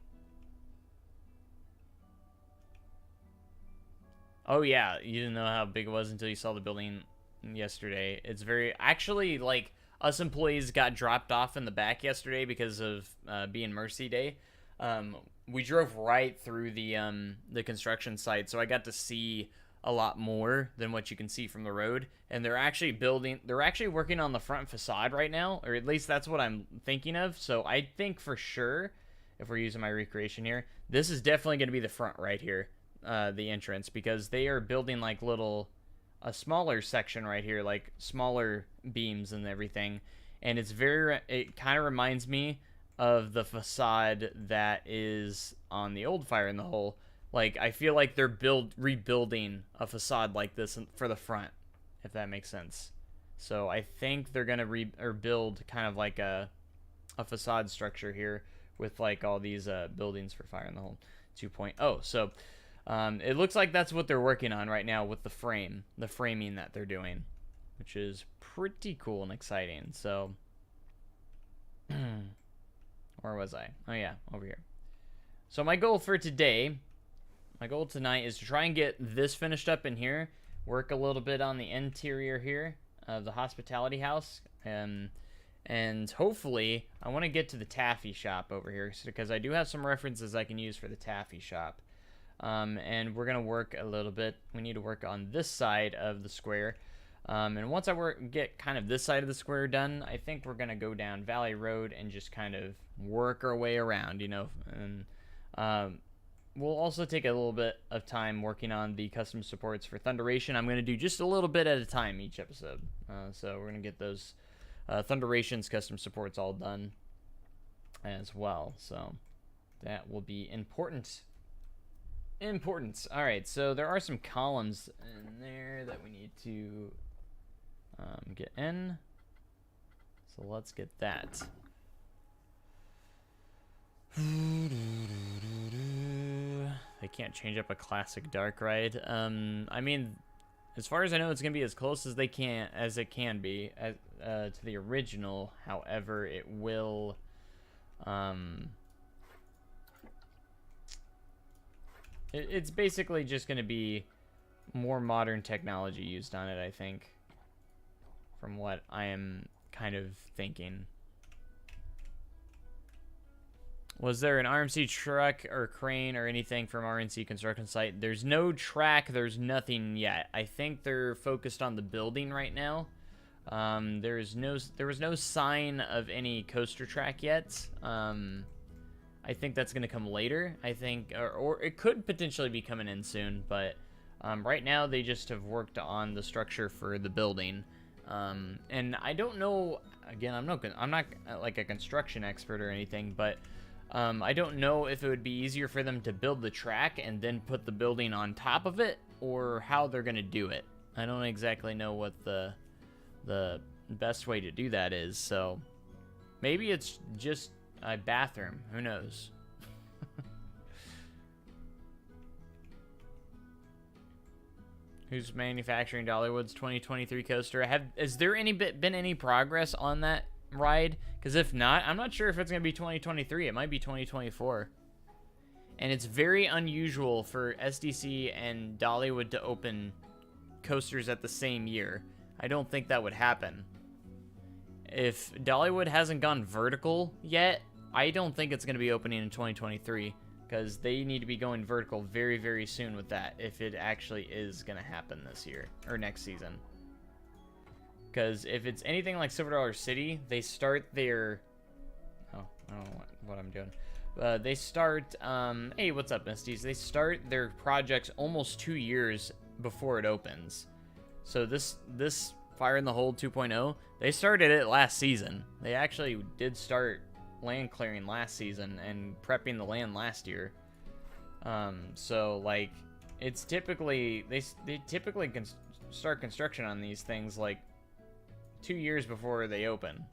Speaker 1: Oh yeah, you didn't know how big it was until you saw the building yesterday. It's very, actually, like, us employees got dropped off in the back yesterday because of being Mercy Day. We drove right through the construction site, so I got to see a lot more than what you can see from the road. And they're actually working on the front facade right now, or at least that's what I'm thinking of. So I think for sure, if we're using my recreation here, this is definitely going to be the front right here, the entrance, because they are building like a smaller section right here, like smaller beams and everything. And it kind of reminds me of the facade that is on the old Fire in the Hole. Like, I feel like they're rebuilding a facade like this for the front, if that makes sense. So I think they're gonna build kind of like a facade structure here with like all these buildings for Fire in the Hole 2.0. So it looks like that's what they're working on right now with the framing that they're doing, which is pretty cool and exciting. So where was I? Oh yeah, over here. So my goal tonight is to try and get this finished up in here, work a little bit on the interior here of the hospitality house, and And hopefully, I want to get to the taffy shop over here, because I do have some references I can use for the taffy shop. And we're going to work a little bit. We need to work on this side of the square. And once I get kind of this side of the square done, I think we're going to go down Valley Road and just kind of work our way around, you know. And we'll also take a little bit of time working on the custom supports for Thunderation. I'm going to do just a little bit at a time each episode. So we're going to get those Thunderation's custom supports all done as well. So that will be important. All right, so there are some columns in there that we need to get in. So let's get that. They can't change up a classic dark ride. I mean, as far as I know, it's gonna be as close as it can be to the original. However, it will. It's basically just going to be more modern technology used on it, I think, from what I am kind of thinking. Was there an RMC truck or crane or anything from RNC construction site? There's no track. There's nothing yet. I think they're focused on the building right now. There was no sign of any coaster track yet. I think that's going to come later. I think, or it could potentially be coming in soon, but right now they just have worked on the structure for the building. And I don't know, again, I'm not like a construction expert or anything, but I don't know if it would be easier for them to build the track and then put the building on top of it, or how they're going to do it. I don't exactly know what the best way to do that is, so maybe it's just a bathroom. Who knows? Who's manufacturing Dollywood's 2023 coaster? Has there been any progress on that ride? Because if not, I'm not sure if it's going to be 2023. It might be 2024. And it's very unusual for SDC and Dollywood to open coasters at the same year. I don't think that would happen. If Dollywood hasn't gone vertical yet, I don't think it's going to be opening in 2023, because they need to be going vertical very, very soon with that, if it actually is going to happen this year or next season. Because if it's anything like Silver Dollar City, they start their... Oh, I don't know what I'm doing. They start... hey, what's up, Misties? They start their projects almost 2 years before it opens. So this Fire in the Hold 2.0, they started it last season. They actually did start land clearing last season and prepping the land last year. So like, it's typically they typically can start construction on these things like 2 years before they open.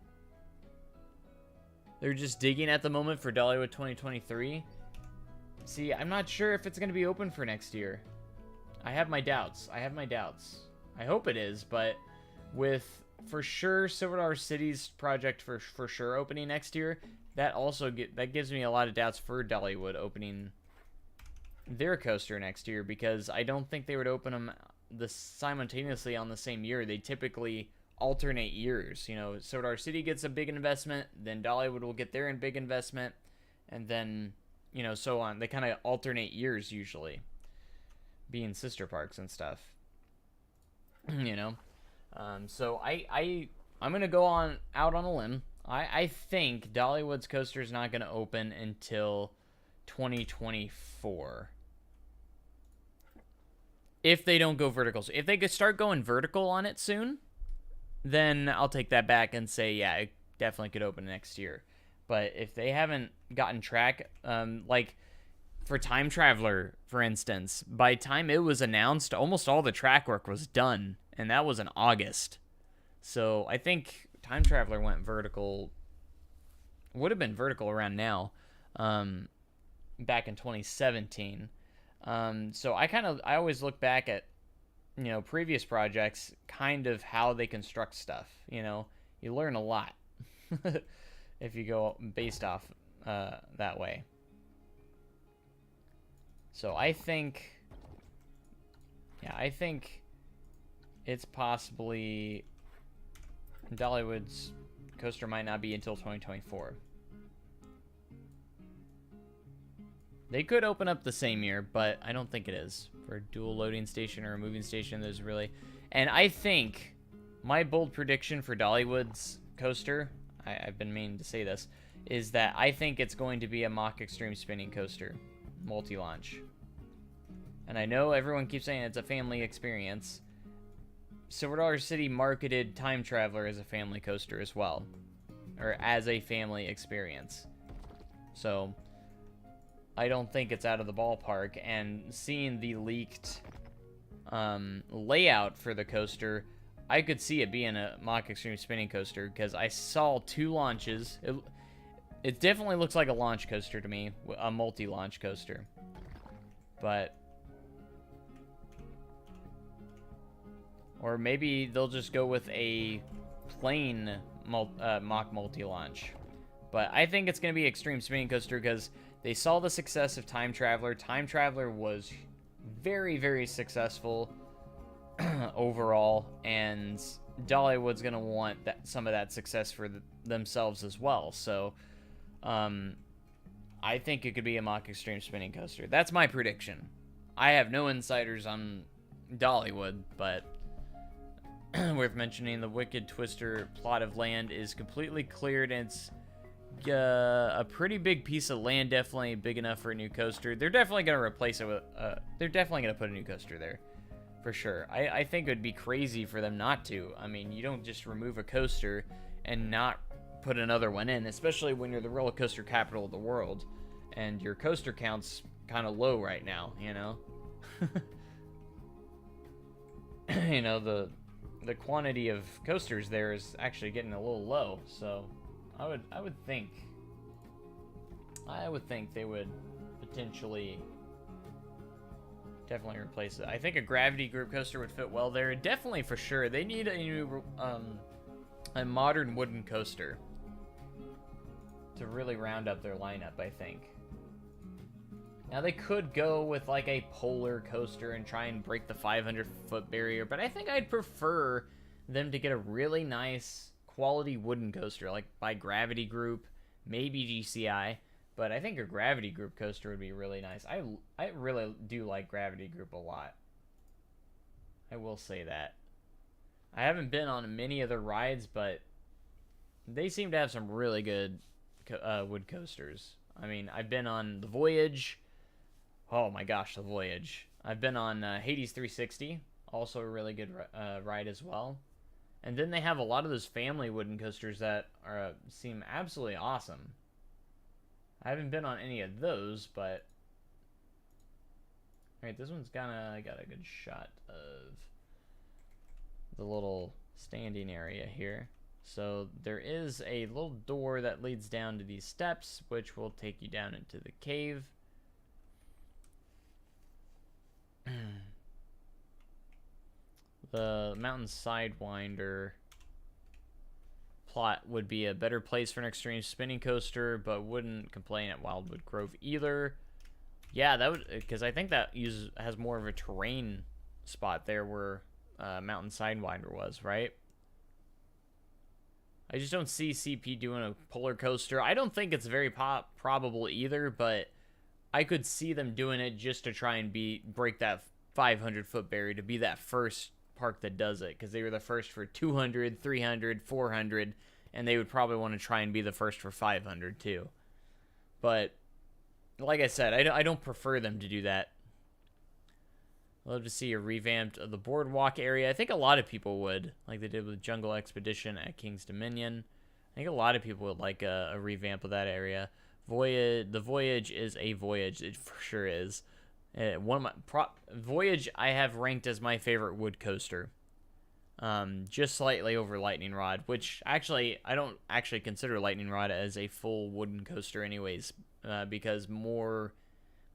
Speaker 1: They're just digging at the moment for Dollywood 2023. See, I'm not sure if it's going to be open for next year. I have my doubts. I hope it is, but with for sure Silver Dollar City's project for sure opening next year, that gives me a lot of doubts for Dollywood opening their coaster next year, because I don't think they would open them simultaneously on the same year. They typically alternate years. You know, Silver Dollar City gets a big investment, then Dollywood will get their big investment, and then, you know, so on. They kind of alternate years usually, being sister parks and stuff. You know, so I'm gonna go out on a limb. I think Dollywood's coaster is not gonna open until 2024. If they don't go vertical. So if they could start going vertical on it soon, then I'll take that back and say, yeah, it definitely could open next year. But if they haven't gotten track, like for Time Traveler, for instance, by the time it was announced, almost all the track work was done, and that was in August. So I think Time Traveler went vertical, would have been vertical around now, back in 2017. So I always look back at, you know, previous projects, kind of how they construct stuff. You know, you learn a lot if you go based off that way. So I think it's possibly Dollywood's coaster might not be until 2024. They could open up the same year, but I don't think it is. For a dual loading station or a moving station, there's really... And I think my bold prediction for Dollywood's coaster, I've been meaning to say this, is that I think it's going to be a Mach Extreme spinning coaster, multi-launch. And I know everyone keeps saying it's a family experience. Silver Dollar City marketed Time Traveler as a family coaster as well, or as a family experience. So I don't think it's out of the ballpark, and seeing the leaked layout for the coaster, I could see it being a Mach Extreme spinning coaster, because I saw 2 launches. It definitely looks like a launch coaster to me, a multi-launch coaster. But... Or maybe they'll just go with a plain Mach multi-launch. But I think it's going to be Extreme Spinning Coaster because they saw the success of Time Traveler. Time Traveler was very, very successful overall, and Dollywood's going to want some of that success for themselves as well. So I think it could be a Mach Extreme Spinning Coaster. That's my prediction. I have no insiders on Dollywood, but worth mentioning, the Wicked Twister plot of land is completely cleared, and it's a pretty big piece of land, definitely big enough for a new coaster. They're definitely going to replace it with, they're definitely going to put a new coaster there, for sure. I think it would be crazy for them not to. I mean, you don't just remove a coaster and not put another one in, especially when you're the roller coaster capital of the world, and your coaster count's kind of low right now, you know? You know, the quantity of coasters there is actually getting a little low, so I would think they would potentially definitely replace it. I think a gravity group coaster would fit well there. Definitely, for sure. They need a new a modern wooden coaster to really round up their lineup, I think. Now, they could go with, like, a polar coaster and try and break the 500-foot barrier, but I think I'd prefer them to get a really nice quality wooden coaster, like by Gravity Group, maybe GCI, but I think a Gravity Group coaster would be really nice. I really do like Gravity Group a lot. I will say that. I haven't been on many of the rides, but they seem to have some really good wood coasters. I mean, I've been on the Voyage. Oh my gosh, the Voyage. I've been on Hades 360, also a really good ride as well. And then they have a lot of those family wooden coasters that seem absolutely awesome. I haven't been on any of those, but... Alright, this one's got a good shot of the little standing area here. So there is a little door that leads down to these steps, which will take you down into the cave. The Mountain Sidewinder plot would be a better place for an extreme spinning coaster, but wouldn't complain at Wildwood Grove either. Yeah, that would, because I think that has more of a terrain spot there where Mountain Sidewinder was, right? I just don't see CP doing a polar coaster. I don't think it's very probable either, but I could see them doing it just to try and break that 500-foot barrier, to be that first park that does it, because they were the first for 200, 300, 400, and they would probably want to try and be the first for 500 too. But like I said, I don't prefer them to do that. I'd love to see a revamped of the boardwalk area. I think a lot of people would, like they did with Jungle Expedition at King's Dominion. I think a lot of people would like a revamp of that area. The Voyage is a Voyage. It for sure is. Voyage I have ranked as my favorite wood coaster. Just slightly over Lightning Rod, which actually I don't actually consider Lightning Rod as a full wooden coaster anyways, because more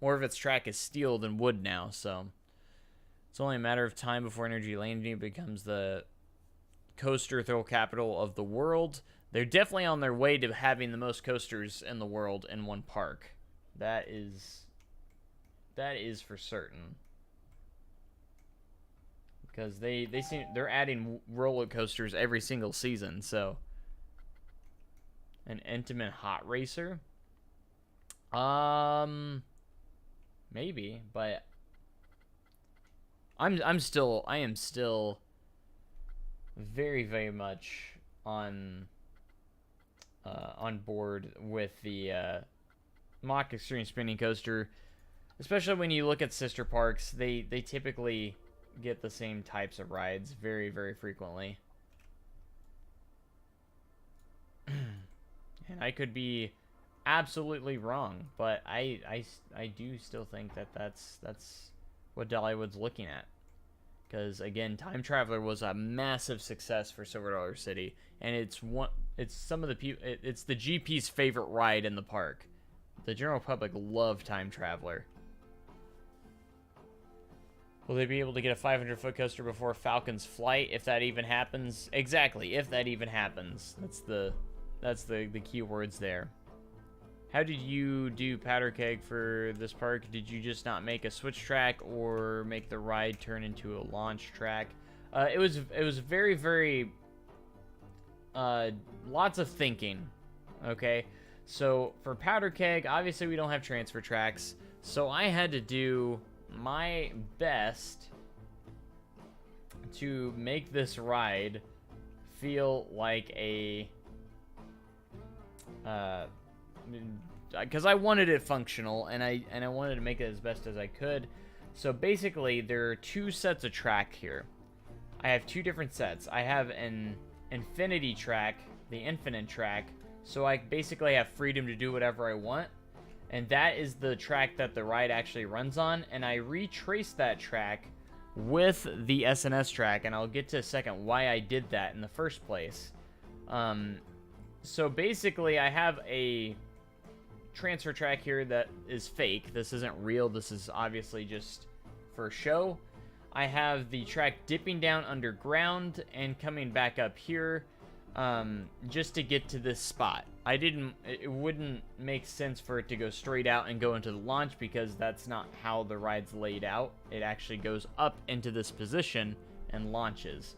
Speaker 1: of its track is steel than wood now, so it's only a matter of time before Energy Landing becomes the coaster thrill capital of the world. They're definitely on their way to having the most coasters in the world in one park. That is for certain. Because they're adding roller coasters every single season, so An intimate hot racer? Maybe, but I am still very, very much on board with the mock extreme spinning coaster, especially when you look at sister parks. They typically get the same types of rides very, very frequently. And I could be absolutely wrong, but I do still think that that's what Dollywood's looking at. Because again, Time Traveler was a massive success for Silver Dollar City, and it's some of the people. It's the GP's favorite ride in the park. The general public love Time Traveler. Will they be able to get a 500-foot coaster before Falcon's flight, if that even happens? Exactly, if that even happens. That's the key words there. How did you do powder keg for this park? Did you just not make a switch track or make the ride turn into a launch track? It was very, very lots of thinking. Okay, so for powder keg, obviously we don't have transfer tracks, so I had to do my best to make this ride feel like a because I wanted it functional, and I wanted to make it as best as I could. So basically, there are two sets of track here. I have two different sets. I have an infinity track, the infinite track, so I basically have freedom to do whatever I want, and that is the track that the ride actually runs on, and I retraced that track with the SNS track, and I'll get to a second why I did that in the first place. So basically, I have a transfer track here that is fake. This isn't real. This is obviously just for show. I have the track dipping down underground and coming back up here just to get to this spot. It wouldn't make sense for it to go straight out and go into the launch, because that's not how the ride's laid out. It actually goes up into this position and launches.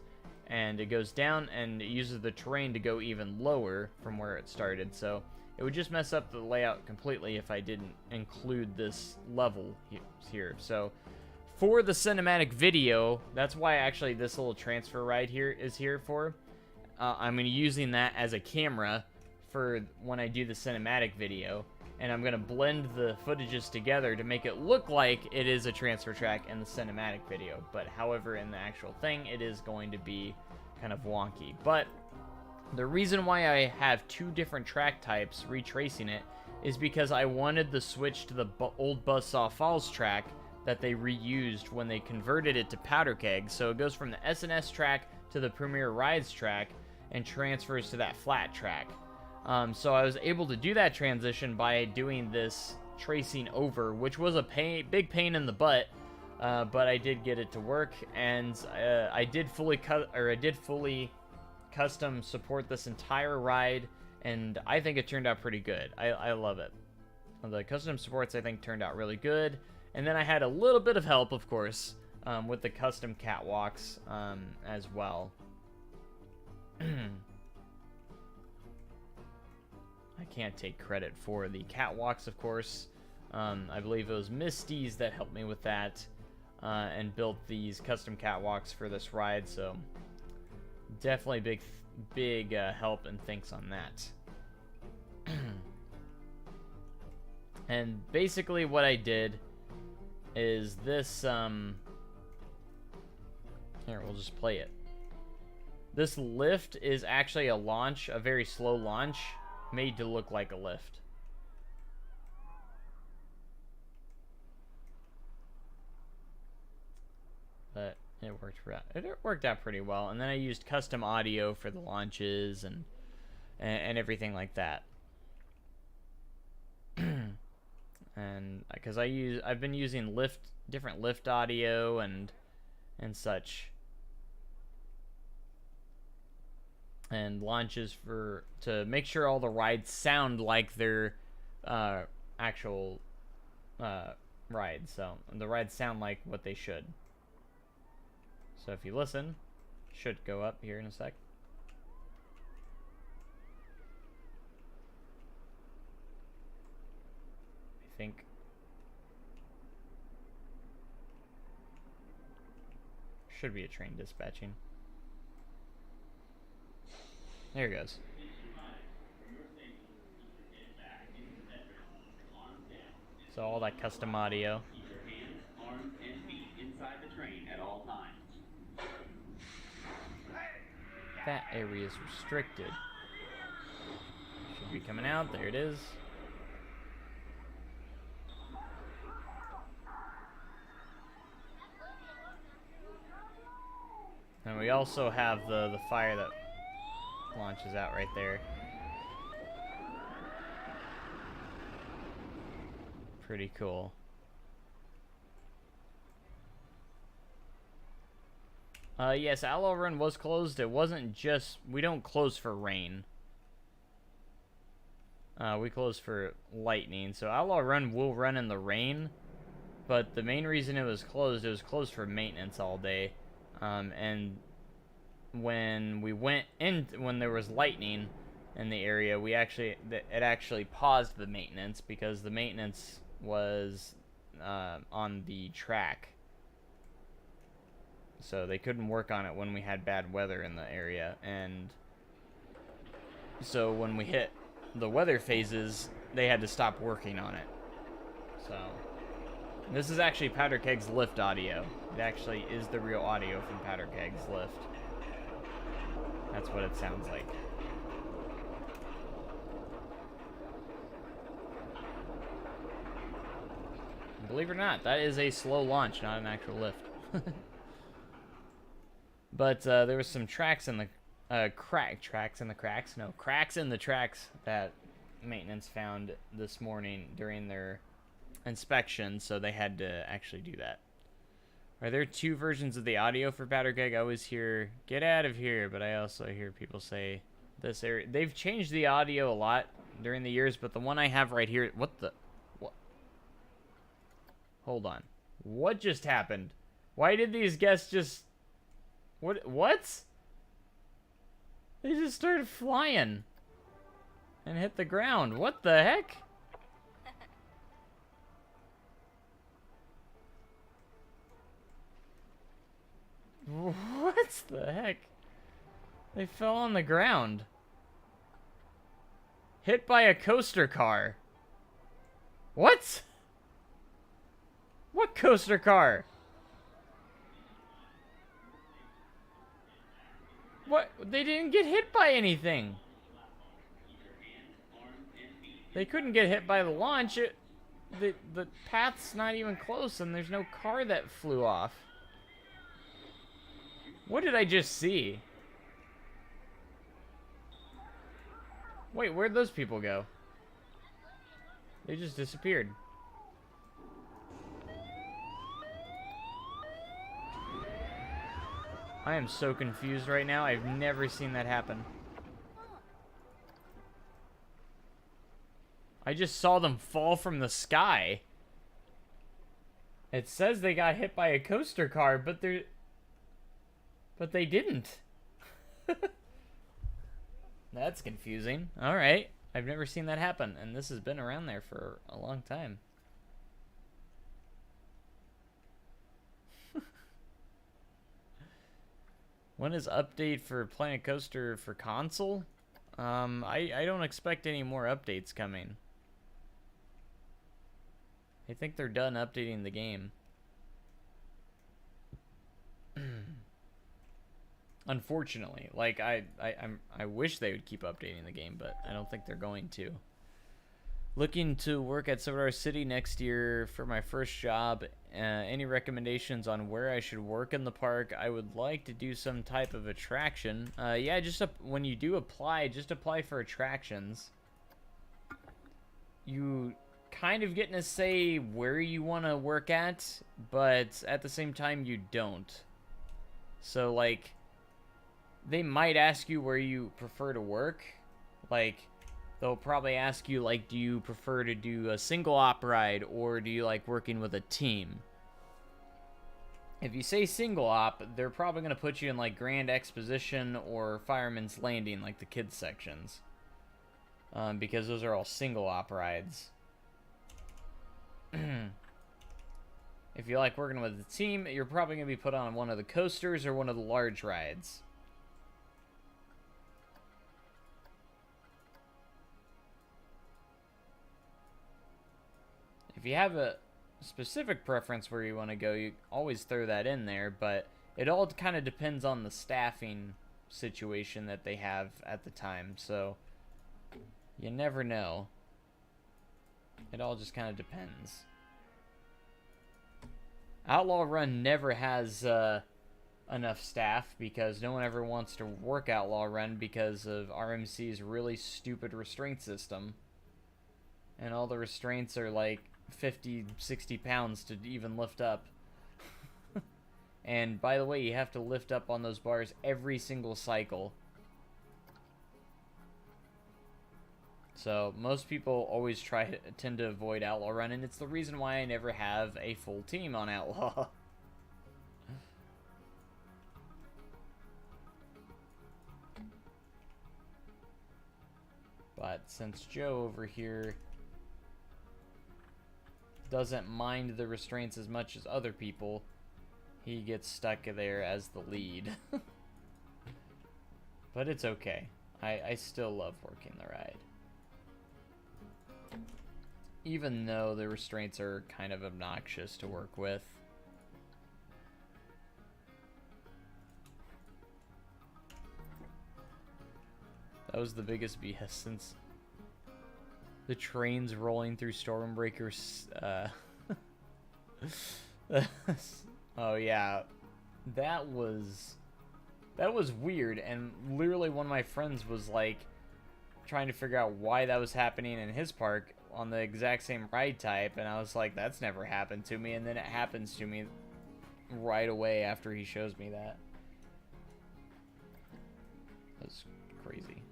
Speaker 1: And it goes down and it uses the terrain to go even lower from where it started. So it would just mess up the layout completely if I didn't include this level here. So for the cinematic video, that's why actually this little transfer ride here is here for. I'm going to be using that as a camera for when I do the cinematic video. And I'm going to blend the footages together to make it look like it is a transfer track in the cinematic video. But however, in the actual thing, it is going to be kind of wonky. But the reason why I have two different track types retracing it is because I wanted the switch to the old Buzzsaw Falls track that they reused when they converted it to powder keg. So it goes from the SNS track to the Premier Rides track and transfers to that flat track. So I was able to do that transition by doing this tracing over, which was a big pain in the butt, but I did get it to work, and I did fully custom support this entire ride, and I think it turned out pretty good. I love it. The custom supports, I think, turned out really good, and then I had a little bit of help, of course, with the custom catwalks as well. I can't take credit for the catwalks, of course. I believe it was Misty's that helped me with that and built these custom catwalks for this ride, so definitely big help and thanks on that. And basically what I did is this, here, we'll just play it. This lift is actually a launch, a very slow launch, made to look like a lift. But it worked out pretty well. And then I used custom audio for the launches and everything like that. And because I've been using different lift audio and such, and launches to make sure all the rides sound like their actual rides. So the rides sound like what they should. So if you listen, should go up here in a sec. Should be a train dispatching. There it goes. So all that custom audio.
Speaker 2: Keep your hands, arms, and feet inside the train at all times.
Speaker 1: That area is restricted. Should be coming out. There it is. And we also have the fire that launches out right there. Pretty cool. Yes, Outlaw Run was closed. It wasn't just... We don't close for rain. We close for lightning. So Outlaw Run will run in the rain. But the main reason it was closed for maintenance all day. And when we went in... When there was lightning in the area, it actually paused the maintenance. Because the maintenance was on the track. So they couldn't work on it when we had bad weather in the area. And so when we hit the weather phases, they had to stop working on it. So this is actually Powder Keg's lift audio. It actually is the real audio from Powder Keg's lift. That's what it sounds like. Believe it or not, that is a slow launch, not an actual lift. But there was some cracks in the tracks that maintenance found this morning during their inspection, so they had to actually do that. Are there two versions of the audio for Powder Keg? I always hear, get out of here, but I also hear people say this area. They've changed the audio a lot during the years, but the one I have right here, what? Hold on. What just happened? Why did these guests just... What? They just started flying. And hit the ground. What the heck? What the heck? They fell on the ground. Hit by a coaster car. What? What coaster car? What? They didn't get hit by anything. They couldn't get hit by the launch. The path's not even close, and there's no car that flew off. What did I just see? Wait, where'd those people go? They just disappeared. I am so confused right now. I've never seen that happen. I just saw them fall from the sky. It says they got hit by a coaster car, but they didn't. That's confusing. All right. I've never seen that happen, and this has been around there for a long time. When is update for Planet Coaster for console? I don't expect any more updates coming. I think they're done updating the game. Unfortunately, like I wish they would keep updating the game, but I don't think they're going to. Looking to work at Silver City next year for my first job. Any recommendations on where I should work in the park? I would like to do some type of attraction. Yeah, when you do apply, just apply for attractions. You kind of getting to say where you want to work at, but at the same time you don't. So like, they might ask you where you prefer to work. Like, they'll probably ask you, like, do you prefer to do a single op ride, or do you like working with a team? If you say single op, they're probably going to put you in, like, Grand Exposition or Fireman's Landing, like the kids sections. Because those are all single op rides. If you like working with a team, you're probably going to be put on one of the coasters or one of the large rides. If you have a specific preference where you want to go, you always throw that in there, but it all kind of depends on the staffing situation that they have at the time, so you never know. It all just kind of depends. Outlaw Run never has enough staff because no one ever wants to work Outlaw Run because of RMC's really stupid restraint system. And all the restraints are like 50, 60 pounds to even lift up. And by the way, you have to lift up on those bars every single cycle. So most people always tend to avoid Outlaw Run, and it's the reason why I never have a full team on Outlaw. But since Joe over here doesn't mind the restraints as much as other people, he gets stuck there as the lead. But it's okay. I still love working the ride. Even though the restraints are kind of obnoxious to work with. That was the biggest BS since the trains rolling through Stormbreaker's, oh yeah, that was weird, and literally one of my friends was like trying to figure out why that was happening in his park on the exact same ride type, and I was like, that's never happened to me, and then it happens to me right away after he shows me that. That's crazy.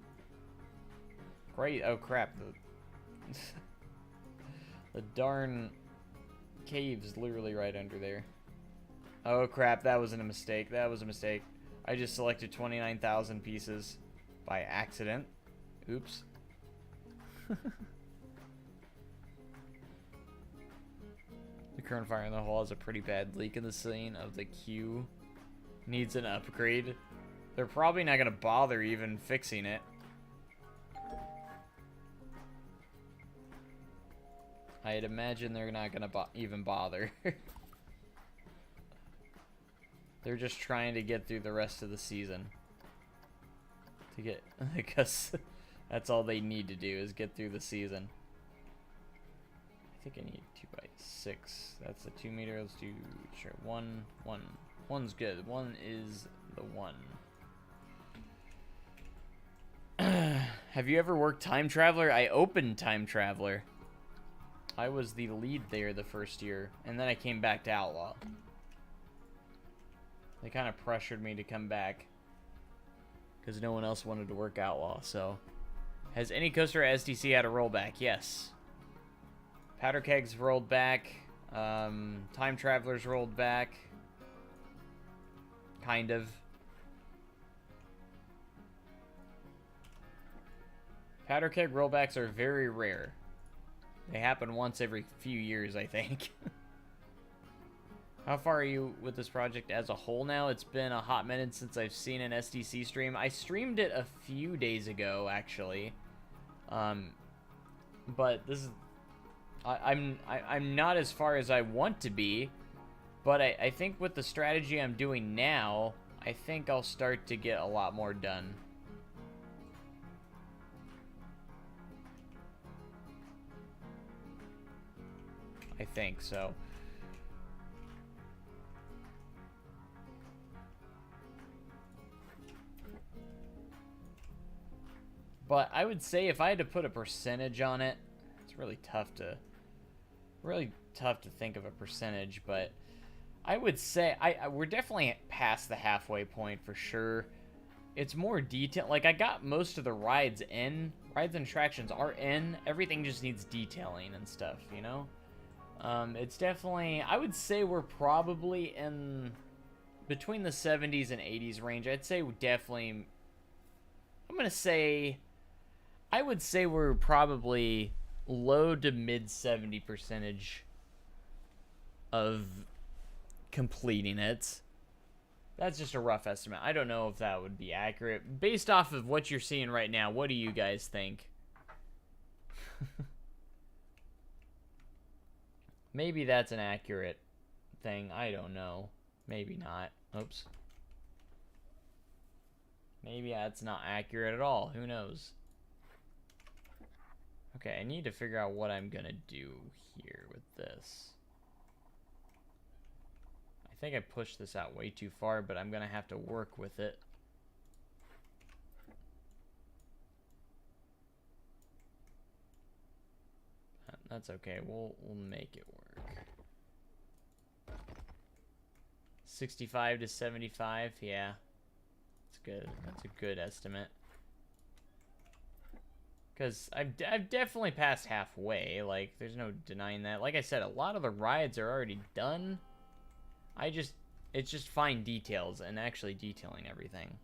Speaker 1: Great. Oh crap, the darn cave's literally right under there. Oh crap, that wasn't a mistake. That was a mistake. I just selected 29,000 pieces by accident. Oops. The current fire in the hall has a pretty bad leak in the ceiling of the queue. Needs an upgrade. They're probably not going to bother even fixing it. I'd imagine they're not going to even bother. They're just trying to get through the rest of the season. Because that's all they need to do is get through the season. I think I need 2x6. That's a 2 meter. Let's do, sure, one. One's good. One is the one. Have you ever worked Time Traveler? I opened Time Traveler. I was the lead there the first year, and then I came back to Outlaw. They kind of pressured me to come back because no one else wanted to work Outlaw, so. Has any coaster at SDC had a rollback? Yes. Powder Kegs rolled back. Time Travelers rolled back. Kind of. Powder Keg rollbacks are very rare. They happen once every few years, I think. How far are you with this project as a whole now? It's been a hot minute since I've seen an SDC stream. I streamed it a few days ago, actually. But this is... I'm not as far as I want to be, but I think with the strategy I'm doing now, I think I'll start to get a lot more done. I think so. But I would say if I had to put a percentage on it, it's really tough to think of a percentage, but I would say we're definitely past the halfway point for sure. It's more detail. Like, I got most of the rides in. Rides and attractions are in. Everything just needs detailing and stuff, you know? It's definitely... I would say we're probably in between the 70s and 80s range. I'd say definitely... I'm going to say... I would say we're probably low to mid 70% of completing it. That's just a rough estimate. I don't know if that would be accurate. Based off of what you're seeing right now, what do you guys think? Maybe that's an accurate thing. I don't know. Maybe not. Oops. Maybe that's not accurate at all. Who knows? Okay, I need to figure out what I'm gonna do here with this. I think I pushed this out way too far, but I'm gonna have to work with it. That's okay. We'll make it work. 65 to 75. Yeah. That's good. That's a good estimate. Because I've definitely passed halfway. Like, there's no denying that. Like I said, a lot of the rides are already done. It's just fine details and actually detailing everything.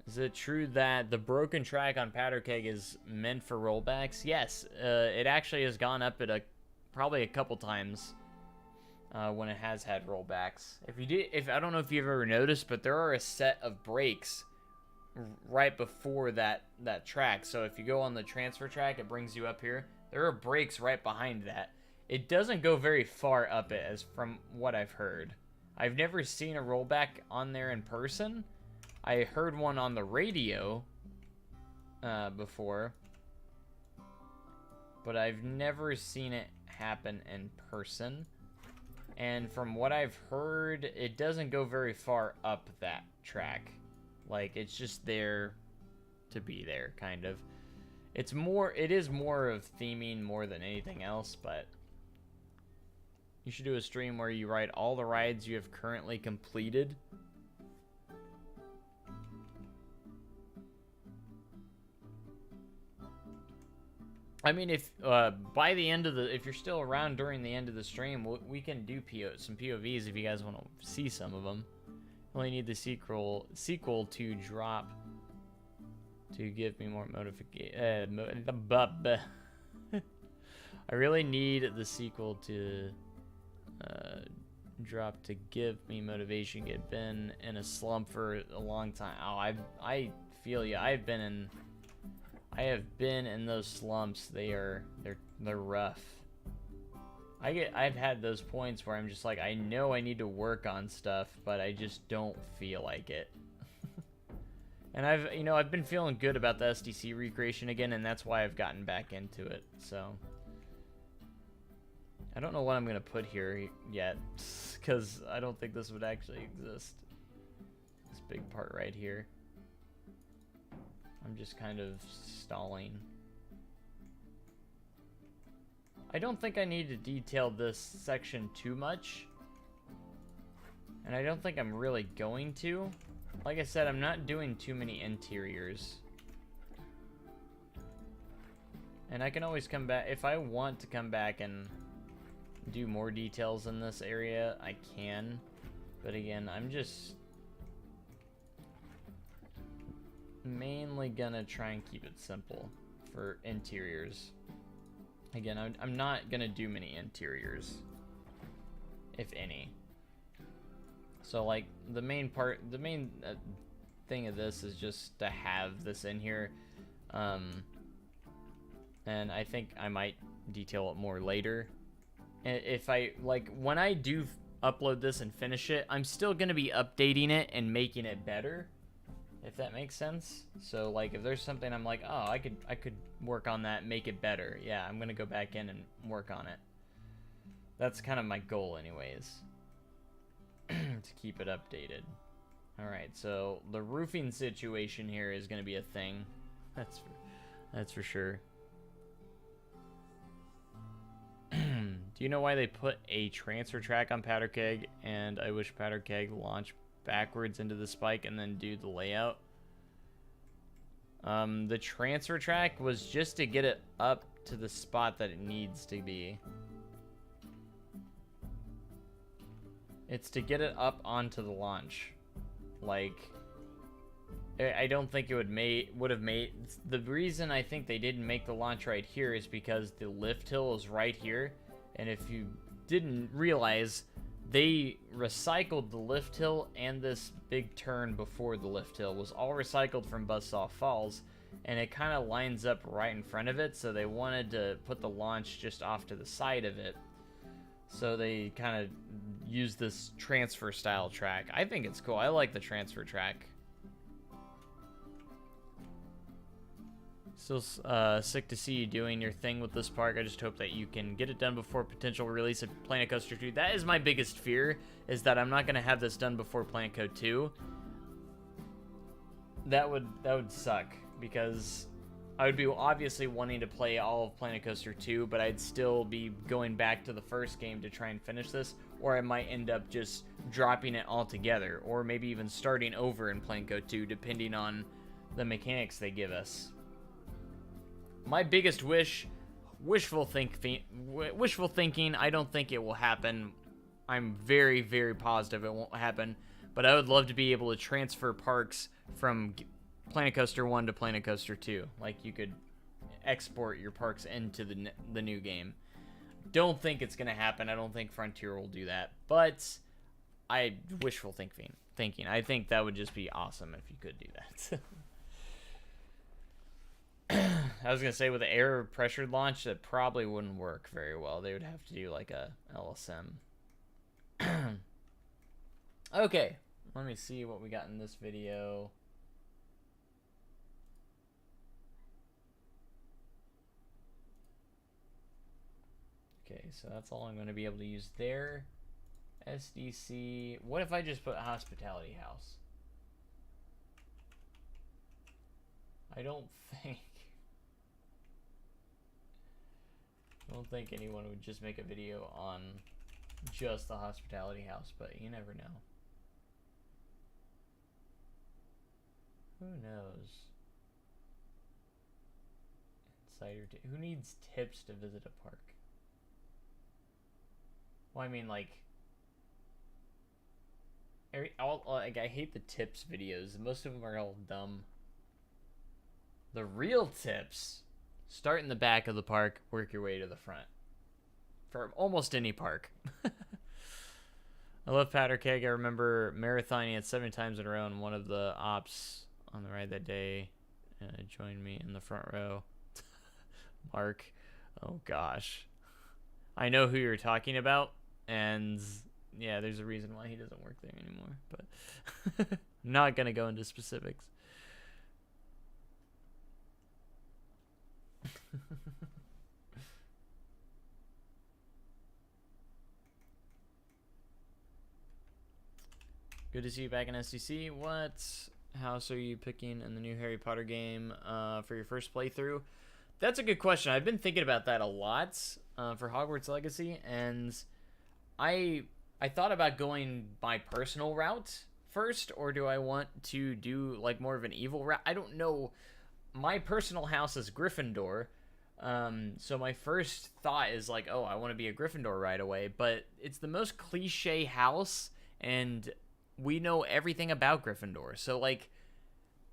Speaker 1: Is it true that the broken track on Powder Keg is meant for rollbacks? Yes, it actually has gone up at probably a couple times when it has had rollbacks. If I don't know if you've ever noticed, but there are a set of brakes right before that track. So if you go on the transfer track, it brings you up here. There are brakes right behind that. It doesn't go very far up it, as from what I've heard. I've never seen a rollback on there in person. I heard one on the radio before, but I've never seen it happen in person. And from what I've heard, it doesn't go very far up that track. Like, it's just there to be there, kind of. It is more of theming more than anything else, but you should do a stream where you ride all the rides you have currently completed. I mean, if by the end of if you're still around during the end of the stream, we can do some POVs if you guys want to see some of them. Only need the sequel to drop to give me more motivation. I really need the sequel to drop to give me motivation. Get been in a slump for a long time. Oh, I feel you. I have been in those slumps. They're rough. I've had those points where I'm just like, I know I need to work on stuff, but I just don't feel like it. And I've been feeling good about the SDC recreation again, and that's why I've gotten back into it. So I don't know what I'm gonna put here yet, because I don't think this would actually exist. This big part right here. I'm just kind of stalling. I don't think I need to detail this section too much. And I don't think I'm really going to. Like I said, I'm not doing too many interiors. And I can always come back. If I want to come back and do more details in this area, I can. But again, I'm just mainly gonna try and keep it simple for interiors. Again, I'm not gonna do many interiors, if any. So like the main thing of this is just to have this in here, and I think I might detail it more later. And if I when I do upload this and finish it, I'm still gonna be updating it and making it better, if that makes sense. So like if there's something I'm like, oh, I could work on that, make it better, yeah, I'm gonna go back in and work on it. That's kind of my goal anyways. To keep it updated. Alright, so the roofing situation here is gonna be a thing. That's for sure. Do you know why they put a transfer track on Powder Keg, and I wish Powder Keg launched backwards into the spike and then do the layout? The transfer track was just to get it up to the spot that it needs to be. It's to get it up onto the launch. Like, I don't think it would have made the reason I think they didn't make the launch right here is because the lift hill is right here, and if you didn't realize, they recycled the lift hill and this big turn before the lift hill was all recycled from Buzzsaw Falls, and it kind of lines up right in front of it, so they wanted to put the launch just off to the side of it. So they kind of use this transfer style track. I think it's cool. I like the transfer track. Still sick to see you doing your thing with this park. I just hope that you can get it done before potential release of Planet Coaster 2. That is my biggest fear, is that I'm not going to have this done before Planet Coaster 2. That would suck, because I would be obviously wanting to play all of Planet Coaster 2, but I'd still be going back to the first game to try and finish this, or I might end up just dropping it altogether, or maybe even starting over in Planet Coaster 2, depending on the mechanics they give us. My biggest wishful thinking, I don't think it will happen. I'm very, very positive it won't happen, but I would love to be able to transfer parks from Planet Coaster 1 to Planet Coaster 2. Like, you could export your parks into the new game. Don't think it's going to happen. I don't think Frontier will do that, but wishful thinking. I think that would just be awesome if you could do that. I was going to say, with the air pressured launch, that probably wouldn't work very well. They would have to do like a LSM. Okay, let me see what we got in this video. Okay, so that's all I'm going to be able to use there. SDC. What if I just put Hospitality House? I don't think anyone would just make a video on just the Hospitality House, but you never know. Who knows? Insider who needs tips to visit a park? Well, I mean, like, I hate the tips videos. Most of them are all dumb. The real tips: start in the back of the park, work your way to the front. For almost any park. I love Powder Keg. I remember marathoning it 7 times in a row, and one of the ops on the ride that day joined me in the front row. Mark. Oh, gosh. I know who you're talking about, and yeah, there's a reason why he doesn't work there anymore, but I'm not going to go into specifics. Good to see you back in SDC. What house are you picking in the new Harry Potter game for your first playthrough? That's a good question. I've been thinking about that a lot for Hogwarts Legacy, and I thought about going my personal route first, or do I want to do like more of an evil route? I don't know. My personal house is Gryffindor, so my first thought is like, oh, I want to be a Gryffindor right away, but it's the most cliche house, and we know everything about Gryffindor, so like,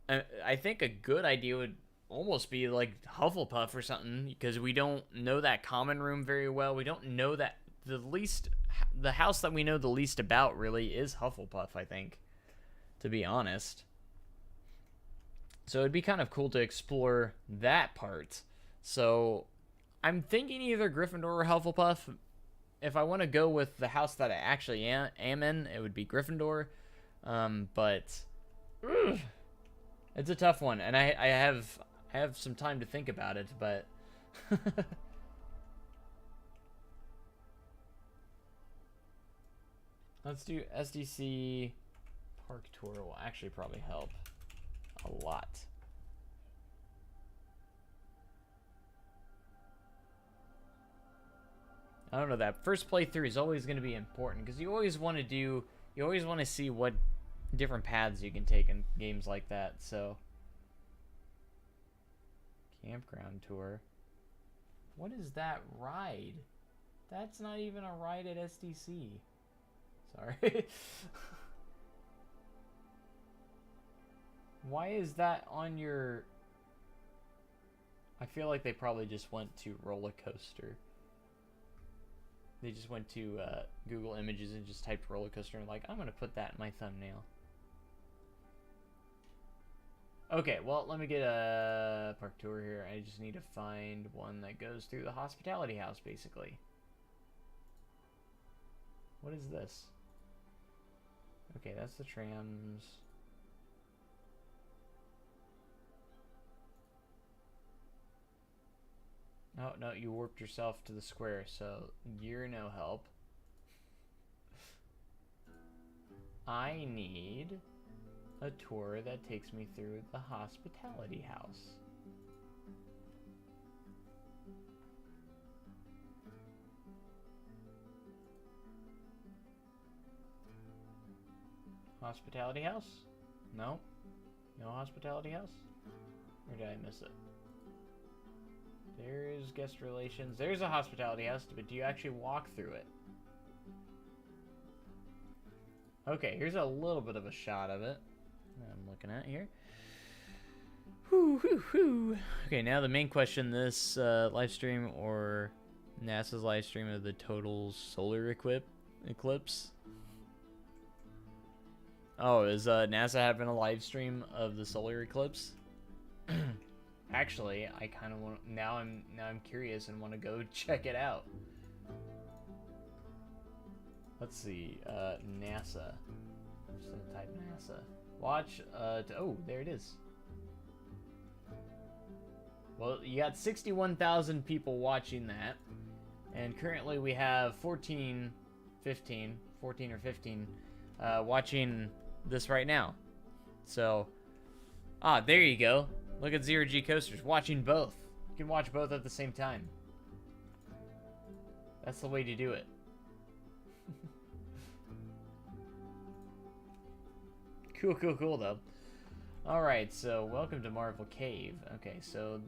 Speaker 1: I think a good idea would almost be like Hufflepuff or something, because we don't know that common room very well. We don't know that the house that we know the least about really is Hufflepuff, I think, to be honest. So it'd be kind of cool to explore that part. So I'm thinking either Gryffindor or Hufflepuff. If I want to go with the house that I actually am in, it would be Gryffindor. But it's a tough one, and I have some time to think about it, but let's do SDC Park Tour. Will actually probably help a lot. I don't know, that first playthrough is always going to be important, because you always want to see what different paths you can take in games like that. So campground tour. What is that ride? That's not even a ride at SDC. Sorry. Why is that on your... I feel like they probably just went to roller coaster. They just went to Google Images and just typed roller coaster and like, I'm gonna put that in my thumbnail. Okay, well, let me get a park tour here. I just need to find one that goes through the hospitality house, basically. What is this? Okay, that's the trams. Oh, no, you warped yourself to the square, so you're no help. I need a tour that takes me through the hospitality house. Hospitality house? No? No hospitality house? Or did I miss it? There's guest relations. There's a hospitality house, but do you actually walk through it? Okay, here's a little bit of a shot of it that I'm looking at here. Whew, whew, whew. Okay, now the main question, this live stream or NASA's live stream of the total solar eclipse. Oh, is NASA having a live stream of the solar eclipse? Actually, I kind of want now. I'm curious and want to go check it out. Let's see, NASA. I'm just gonna type NASA. Watch. Oh, there it is. Well, you got 61,000 people watching that, and currently we have 14 or 15 watching this right now. So, there you go. Look at Zero G Coasters watching both. You can watch both at the same time. That's the way to do it. Cool though. Alright, so welcome to Marvel Cave. Okay, so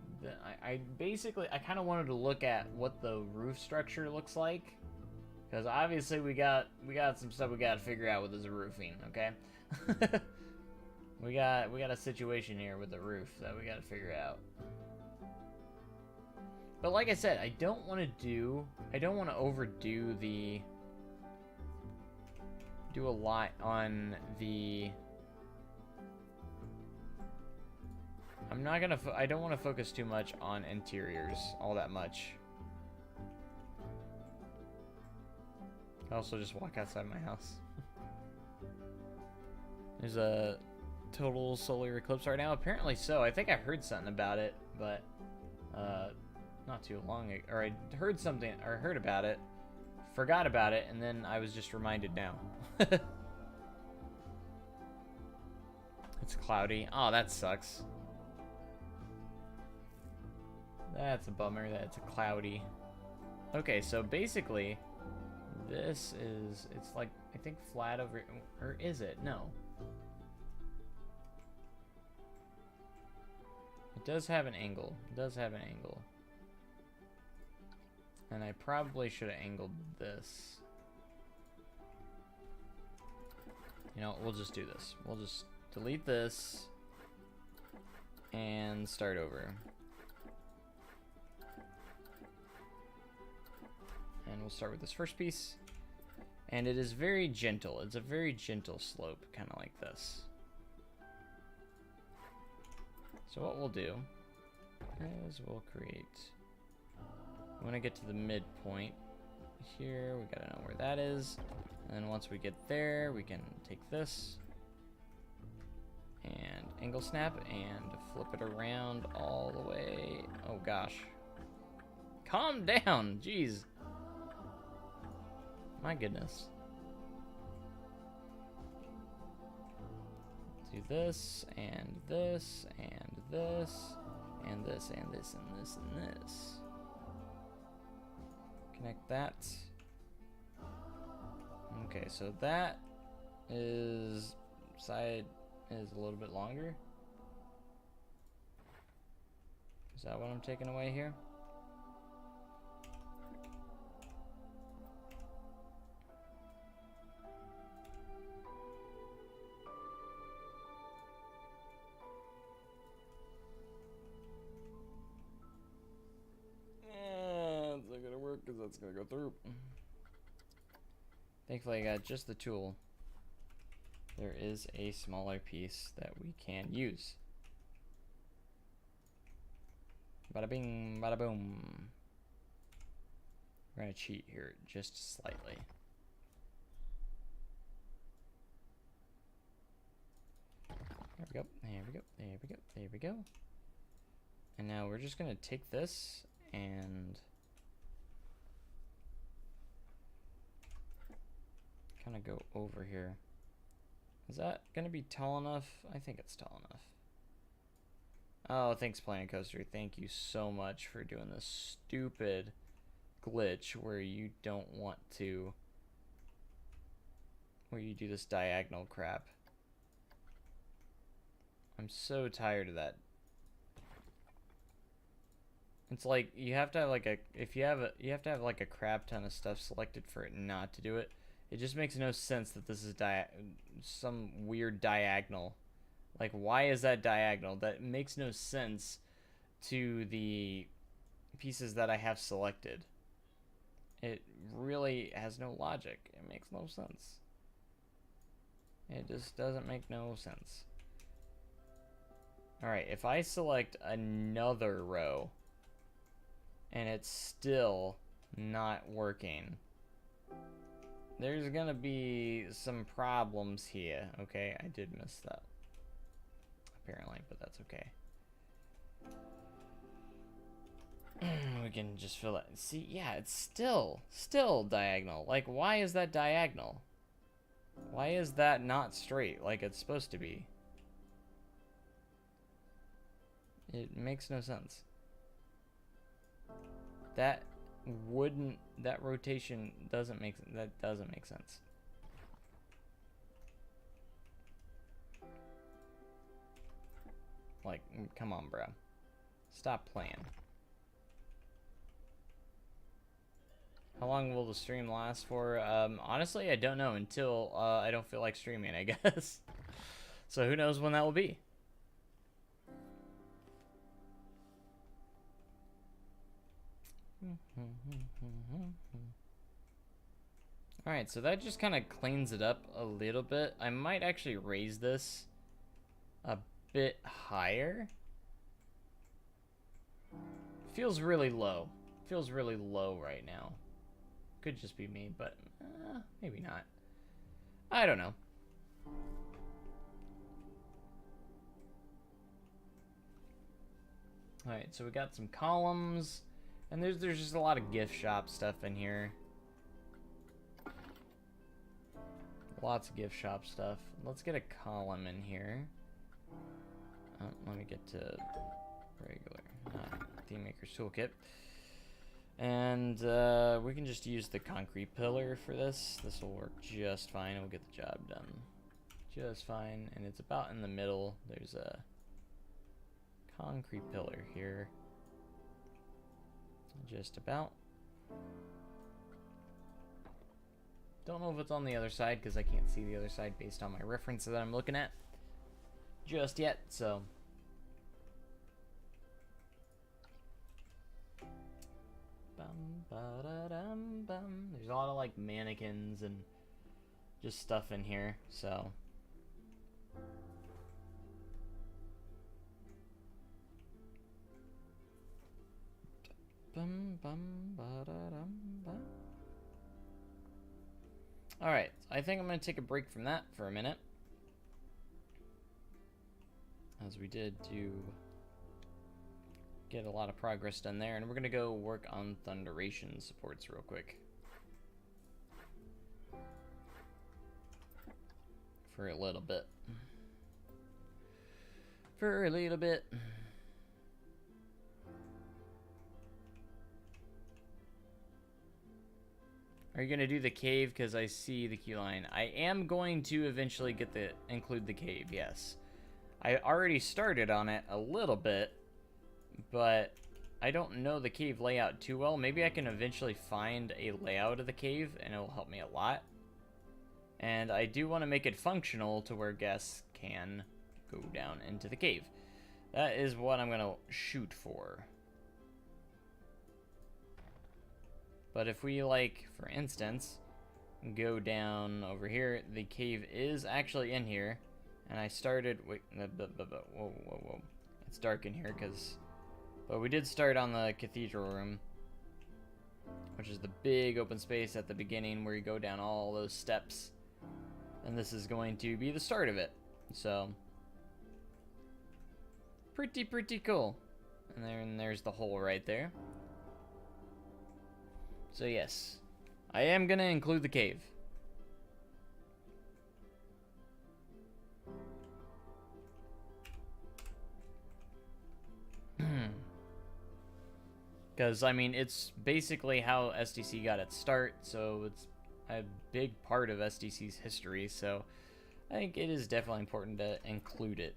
Speaker 1: I basically kind of wanted to look at what the roof structure looks like, because obviously we got some stuff we got to figure out with this roofing. Okay. We got a situation here with the roof that we got to figure out. But like I said, I don't want to overdo do a lot on the. I don't want to focus too much on interiors all that much. I also just walk outside my house. There's a total solar eclipse right now. Apparently so. I think I heard something about it, but not too long ago. Or I heard something, or heard about it, forgot about it, and then I was just reminded now. It's cloudy. Oh, that sucks. That's a bummer that it's cloudy. Okay, so basically, this is, it's like, I think flat over, or is it? No. It does have an angle. It does have an angle. And I probably should have angled this. You know, we'll just do this. We'll just delete this and start over. And we'll start with this first piece. And it is very gentle. It's a very gentle slope, kind of like this. So what we'll do is we'll create, we want to get to the midpoint here. We gotta know where that is. And then once we get there, we can take this and angle snap and flip it around all the way. Oh gosh. Calm down, jeez. My goodness. Do this, and this, and this, and this, and this, and this, and this. Connect that. Okay, so that is, side is a little bit longer. Is that what I'm taking away here? It's not gonna work because that's gonna go through. Thankfully, I got just the tool. There is a smaller piece that we can use. Bada bing, bada boom. We're gonna cheat here just slightly. There we go, there we go, there we go, there we go. And now we're just gonna take this and kind of go over here. Is that gonna be tall enough? I think it's tall enough. Oh, thanks Planet Coaster. Thank you so much for doing this stupid glitch where you don't want to, where you do this diagonal crap. I'm so tired of that. It's like you have to have like a, if you have a, you have to have like a crap ton of stuff selected for it not to do it. It just makes no sense that this is some weird diagonal. Like, why is that diagonal? That makes no sense to the pieces that I have selected. It really has no logic. It makes no sense. It just doesn't make no sense. Alright, if I select another row and it's still not working, there's gonna be some problems here. Okay, I did miss that apparently, but that's okay. We can just fill it. See, yeah, it's still diagonal. Like, why is that diagonal? Why is that not straight like it's supposed to be? It makes no sense. That rotation doesn't make sense. Like, come on, bro. Stop playing. How long will the stream last for? Honestly, I don't know until I don't feel like streaming, I guess. So who knows when that will be. Alright, so that just kind of cleans it up a little bit. I might actually raise this a bit higher. Feels really low. Feels really low right now. Could just be me, but maybe not. I don't know. Alright, so we got some columns. And there's just a lot of gift shop stuff in here. Lots of gift shop stuff. Let's get a column in here. Let me get to regular, not Theme Maker's Toolkit. And we can just use the concrete pillar for this. This will work just fine. We'll get the job done just fine. And it's about in the middle. There's a concrete pillar here. Just about. Don't know if it's on the other side because I can't see the other side based on my reference that I'm looking at just yet, so. There's a lot of like mannequins and just stuff in here, so. Alright, I think I'm going to take a break from that for a minute. As we did do get a lot of progress done there. And we're going to go work on Thunderation supports real quick. For a little bit. For a little bit. Are you gonna do the cave? Because I see the queue line. I am going to eventually include the cave, yes. I already started on it a little bit, but I don't know the cave layout too well. Maybe I can eventually find a layout of the cave, and it will help me a lot. And I do want to make it functional to where guests can go down into the cave. That is what I'm gonna shoot for. But if we, like, for instance, go down over here. The cave is actually in here, and I started. Wait, whoa! It's dark in here but we did start on the cathedral room, which is the big open space at the beginning where you go down all those steps, and this is going to be the start of it. So pretty cool. And there's the hole right there. So yes, I am gonna include the cave. Because, I mean, it's basically how SDC got its start, so it's a big part of SDC's history, so I think it is definitely important to include it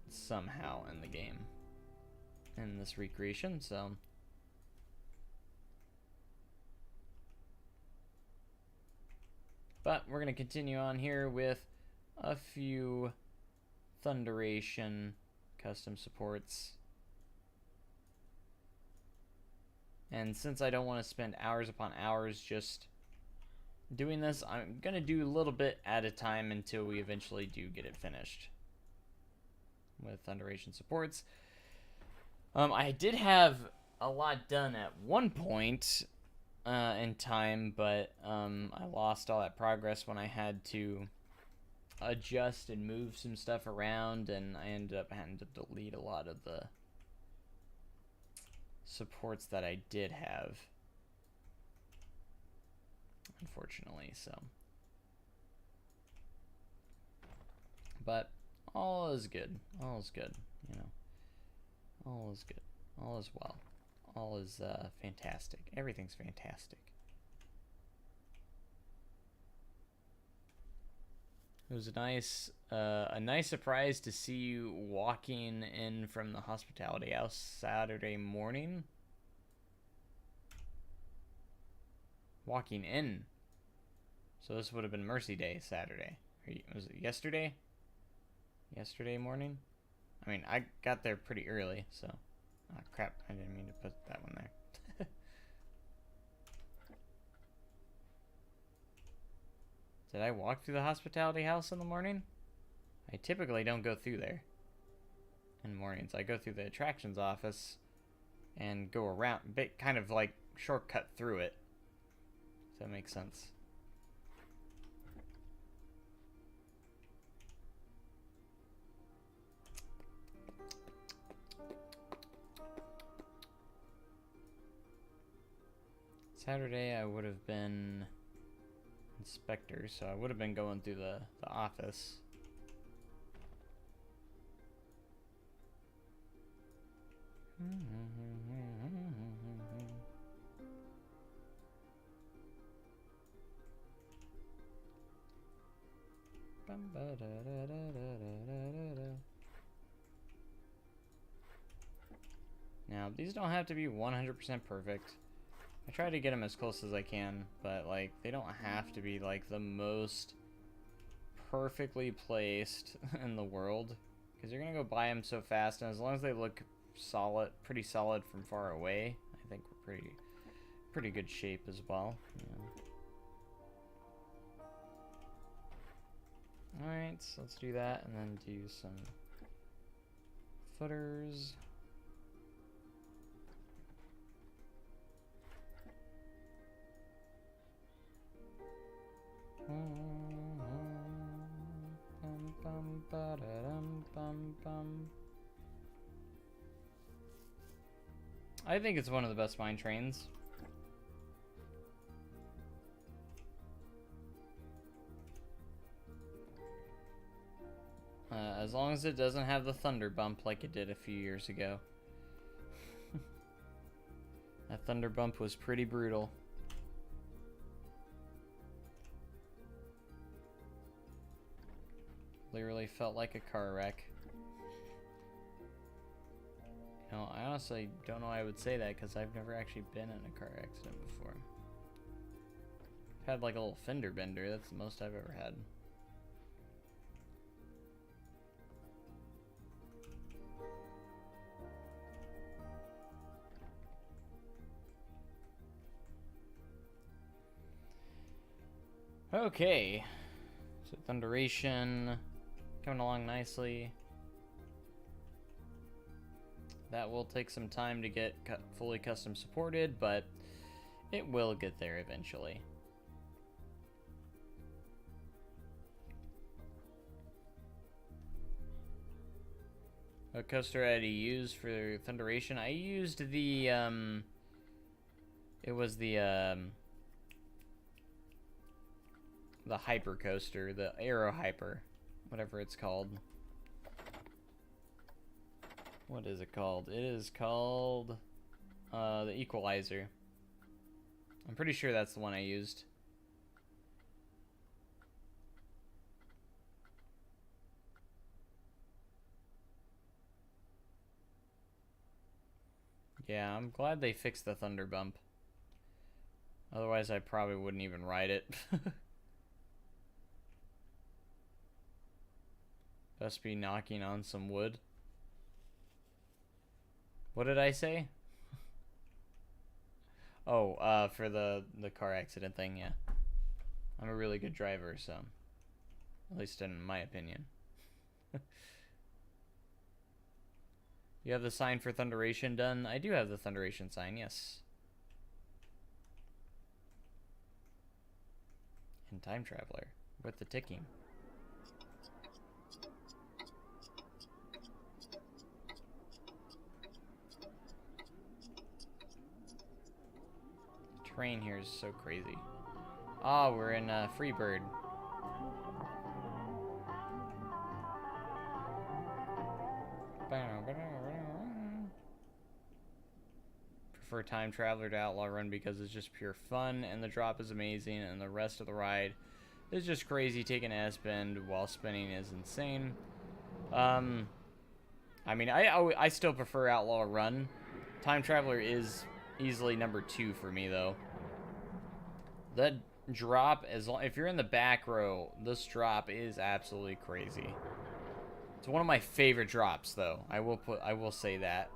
Speaker 1: somehow in the game, in this recreation, so. But we're going to continue on here with a few Thunderation custom supports. And since I don't want to spend hours upon hours just doing this, I'm going to do a little bit at a time until we eventually do get it finished with Thunderation supports. I did have a lot done at one point in time, but I lost all that progress when I had to adjust and move some stuff around, and I ended up having to delete a lot of the supports that I did have, unfortunately. So, but all is good. All is good. You know, all is good. All is well. All is fantastic. Everything's fantastic. It was a nice surprise to see you walking in from the hospitality house Saturday morning. Walking in. So this would have been Mercy Day Saturday. Was it yesterday? Yesterday morning? I mean, I got there pretty early, so. Oh, crap. I didn't mean to put that one there. Did I walk through the hospitality house in the morning? I typically don't go through there in the mornings. I go through the attractions office and go around, kind of like shortcut through it. If that makes sense. Saturday I would have been inspector, so I would have been going through the office. Now, these don't have to be 100% perfect. I try to get them as close as I can, but like they don't have to be like the most perfectly placed in the world, because you're gonna go buy them so fast, and as long as they look solid, pretty solid from far away, I think we're pretty good shape as well. Yeah. All right, so let's do that, and then do some footers. I think it's one of the best mine trains. As long as it doesn't have the thunder bump like it did a few years ago. That thunder bump was pretty brutal. Literally felt like a car wreck. You know, I honestly don't know why I would say that, because I've never actually been in a car accident before. I've had like a little fender bender, that's the most I've ever had. Okay, so Thunderation coming along nicely. That will take some time to get fully custom supported, but it will get there eventually. What coaster did I use for Thunderation? I used the, it was the hyper coaster, the Aero Hyper, whatever it's called. What is it called? It is called the Equalizer. I'm pretty sure that's the one I used. Yeah, I'm glad they fixed the Thunder Bump. Otherwise, I probably wouldn't even ride it. Best be knocking on some wood. What did I say? Oh, for the car accident thing, yeah. I'm a really good driver, so at least in my opinion. You have the sign for Thunderation done? I do have the Thunderation sign, yes. And Time Traveler with the ticking. The terrain here is so crazy. Ah, we're in Freebird. Prefer Time Traveler to Outlaw Run because it's just pure fun, and the drop is amazing, and the rest of the ride is just crazy. Taking an S-bend while spinning is insane. I mean, I still prefer Outlaw Run. Time Traveler is easily number 2 for me, though. That drop, if you're in the back row, this drop is absolutely crazy. It's one of my favorite drops, though. I will say that.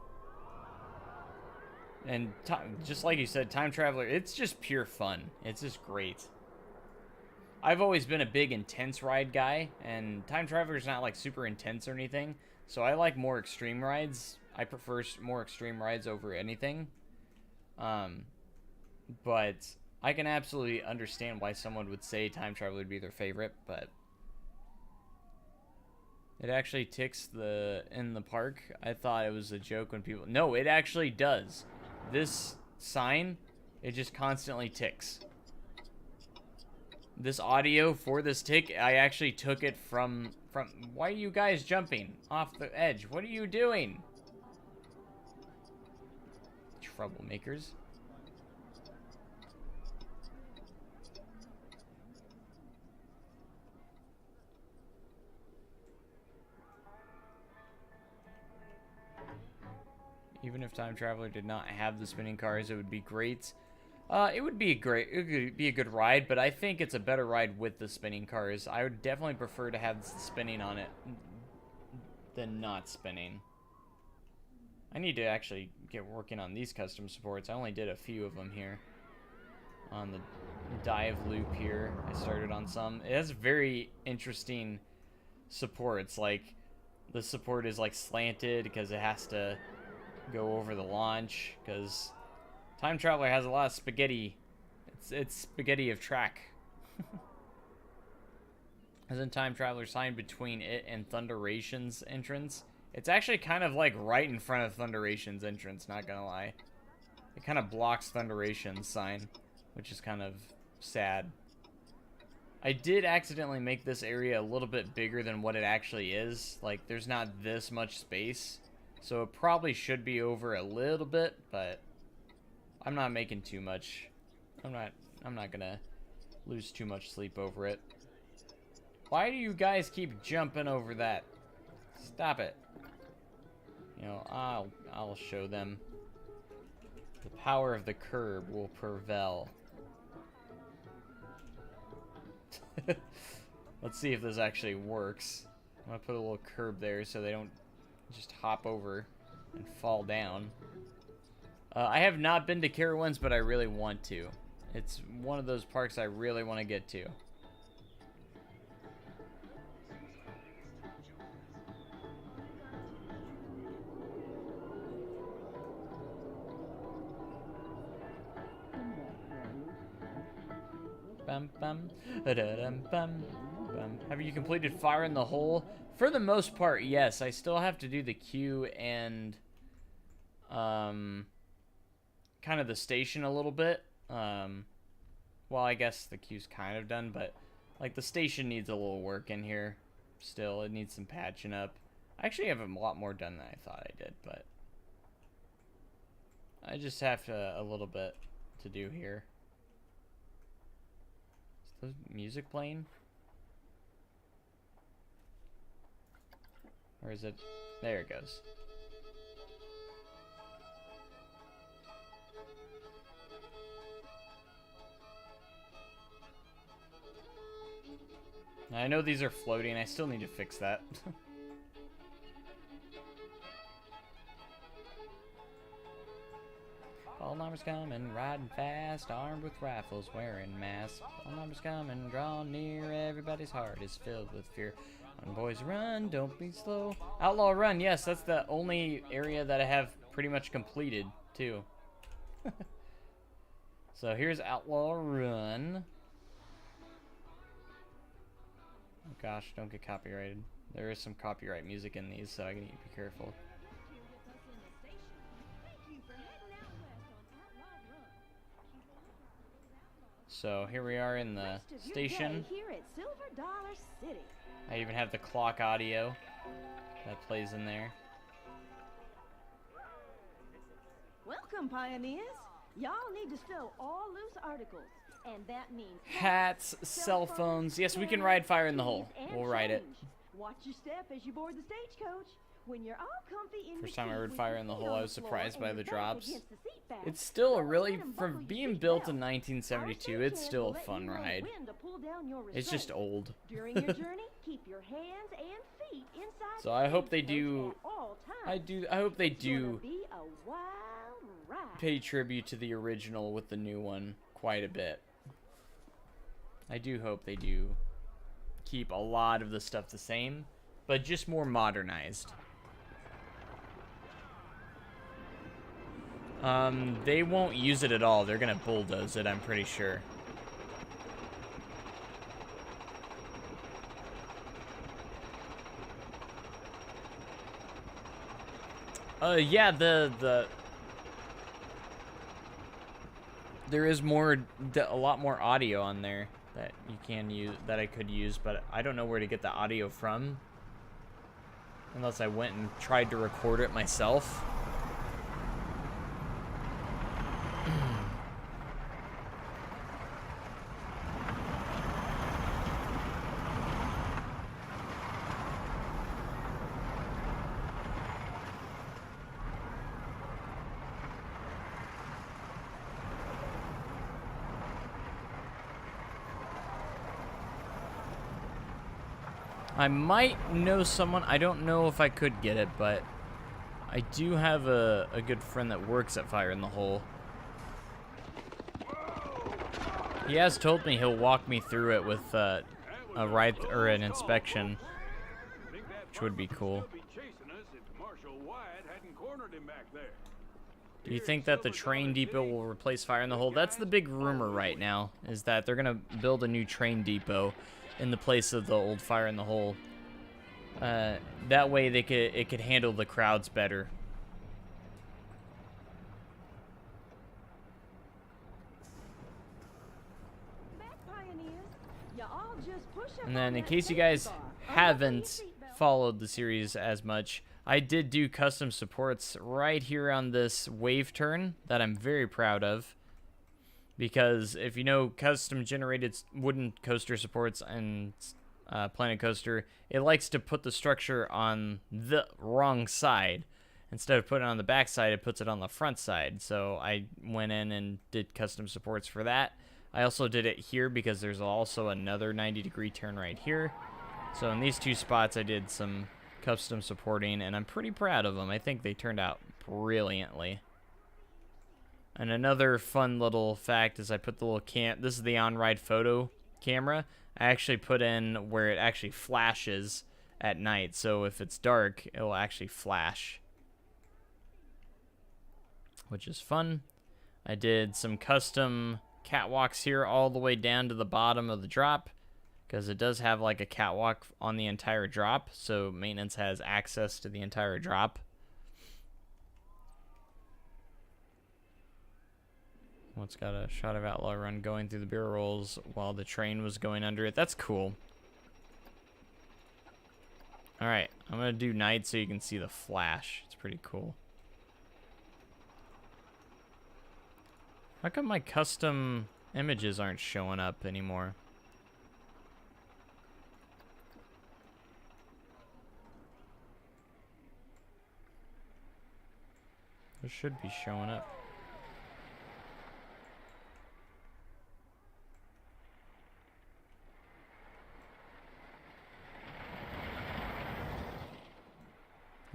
Speaker 1: And just like you said, Time Traveler, it's just pure fun. It's just great. I've always been a big intense ride guy, and Time Traveler's not like super intense or anything, so I like more extreme rides. I prefer more extreme rides over anything. But I can absolutely understand why someone would say Time Traveler would be their favorite, but it actually ticks in the park. I thought it was a joke when people... No, it actually does. This sign, it just constantly ticks. This audio for this tick, I actually took it from... Why are you guys jumping off the edge? What are you doing? Troublemakers. Even if Time Traveler did not have the spinning cars, it would be great. It would be a good ride, but I think it's a better ride with the spinning cars. I would definitely prefer to have spinning on it than not spinning. I need to actually get working on these custom supports. I only did a few of them here. On the dive loop here, I started on some. It has very interesting supports. Like, the support is like slanted because it has to go over the launch, because Time Traveler has a lot of spaghetti. It's spaghetti of track. Isn't Time Traveler sign between it and Thunderation's entrance? It's actually kind of like right in front of Thunderation's entrance, not gonna lie. It kind of blocks Thunderation's sign, which is kind of sad. I did accidentally make this area a little bit bigger than what it actually is. Like, there's not this much space. So it probably should be over a little bit, but I'm not making too much. I'm not gonna lose too much sleep over it. Why do you guys keep jumping over that? Stop it. You know, I'll show them. The power of the curb will prevail. Let's see if this actually works. I'm gonna put a little curb there so they don't just hop over and fall down. I have not been to Carowinds, but I really want to. It's one of those parks I really want to get to. bum, bum, da-da-dum, bum, bum. Have you completed Fire in the Hole? For the most part, yes. I still have to do the queue and kind of the station a little bit. Well, I guess the queue's kind of done, but like the station needs a little work in here. Still, it needs some patching up. I actually have a lot more done than I thought I did, but I just have to, a little bit to do here. Is the music playing? Or is it? There it goes. I know these are floating. I still need to fix that. All numbers coming, riding fast, armed with rifles, wearing masks. All numbers coming, draw near, everybody's heart is filled with fear. Run, boys, run, don't be slow. Outlaw Run, yes, that's the only area that I have pretty much completed, too. So here's Outlaw Run. Oh gosh, don't get copyrighted. There is some copyright music in these, so I need to be careful. So here we are in the station.
Speaker 3: Here at Silver Dollar City.
Speaker 1: I even have the clock audio that plays in there.
Speaker 3: Welcome, pioneers. Y'all need to stow all loose articles, and that means
Speaker 1: Hats, cell phones. Yes, we can ride Fire in the Hole. We'll ride it.
Speaker 3: Watch your step as you board the stagecoach. When you're all comfy in
Speaker 1: First
Speaker 3: your
Speaker 1: time I
Speaker 3: seat
Speaker 1: heard
Speaker 3: with
Speaker 1: Fire
Speaker 3: your
Speaker 1: in the
Speaker 3: feet
Speaker 1: Hole,
Speaker 3: on
Speaker 1: I was
Speaker 3: floor
Speaker 1: surprised
Speaker 3: and
Speaker 1: by
Speaker 3: your
Speaker 1: the
Speaker 3: back
Speaker 1: drops.
Speaker 3: against the seat back,
Speaker 1: It's still a
Speaker 3: go
Speaker 1: really,
Speaker 3: ahead and
Speaker 1: for
Speaker 3: buckle your
Speaker 1: being
Speaker 3: seat
Speaker 1: built in
Speaker 3: belt.
Speaker 1: 1972,
Speaker 3: Our
Speaker 1: it's still a
Speaker 3: stagehands will
Speaker 1: fun
Speaker 3: let you know
Speaker 1: ride.
Speaker 3: when to pull down your
Speaker 1: It's just
Speaker 3: restraint.
Speaker 1: old.
Speaker 3: During your journey, keep your hands and feet inside
Speaker 1: So
Speaker 3: the
Speaker 1: I hope they
Speaker 3: stagecoach
Speaker 1: do.
Speaker 3: at all times.
Speaker 1: I hope they
Speaker 3: It's gonna
Speaker 1: do
Speaker 3: be a wild ride.
Speaker 1: pay tribute to the original with the new one quite a bit. I do hope they do keep a lot of the stuff the same, but just more modernized. They won't use it at all. They're gonna bulldoze it, I'm pretty sure. Yeah, there is a lot more audio on there that you can use, that I could use, but I don't know where to get the audio from. Unless I went and tried to record it myself. I might know someone. I don't know if I could get it, but I do have a good friend that works at Fire in the Hole. He has told me he'll walk me through it with a ride or an inspection, which would be cool. Do you think that the train depot will replace Fire in the Hole? That's the big rumor right now, is that they're gonna build a new train depot in the place of the old Fire in the Hole. That way it could handle the crowds better. And then, in case you guys haven't followed the series as much, I did do custom supports right here on this wave turn that I'm very proud of. Because if you know custom generated wooden coaster supports and Planet Coaster, it likes to put the structure on the wrong side. Instead of putting it on the back side, it puts it on the front side. So I went in and did custom supports for that. I also did it here because there's also another 90-degree turn right here. So in these two spots, I did some custom supporting, and I'm pretty proud of them. I think they turned out brilliantly. And another fun little fact is I put the little this is the on-ride photo camera. I actually put in where it actually flashes at night. So if it's dark, it will actually flash, which is fun. I did some custom catwalks here all the way down to the bottom of the drop, because it does have like a catwalk on the entire drop, so maintenance has access to the entire drop. Well, it's got a shot of Outlaw Run going through the barrel rolls while the train was going under it. That's cool. Alright, I'm going to do night so you can see the flash. It's pretty cool. How come my custom images aren't showing up anymore? It should be showing up.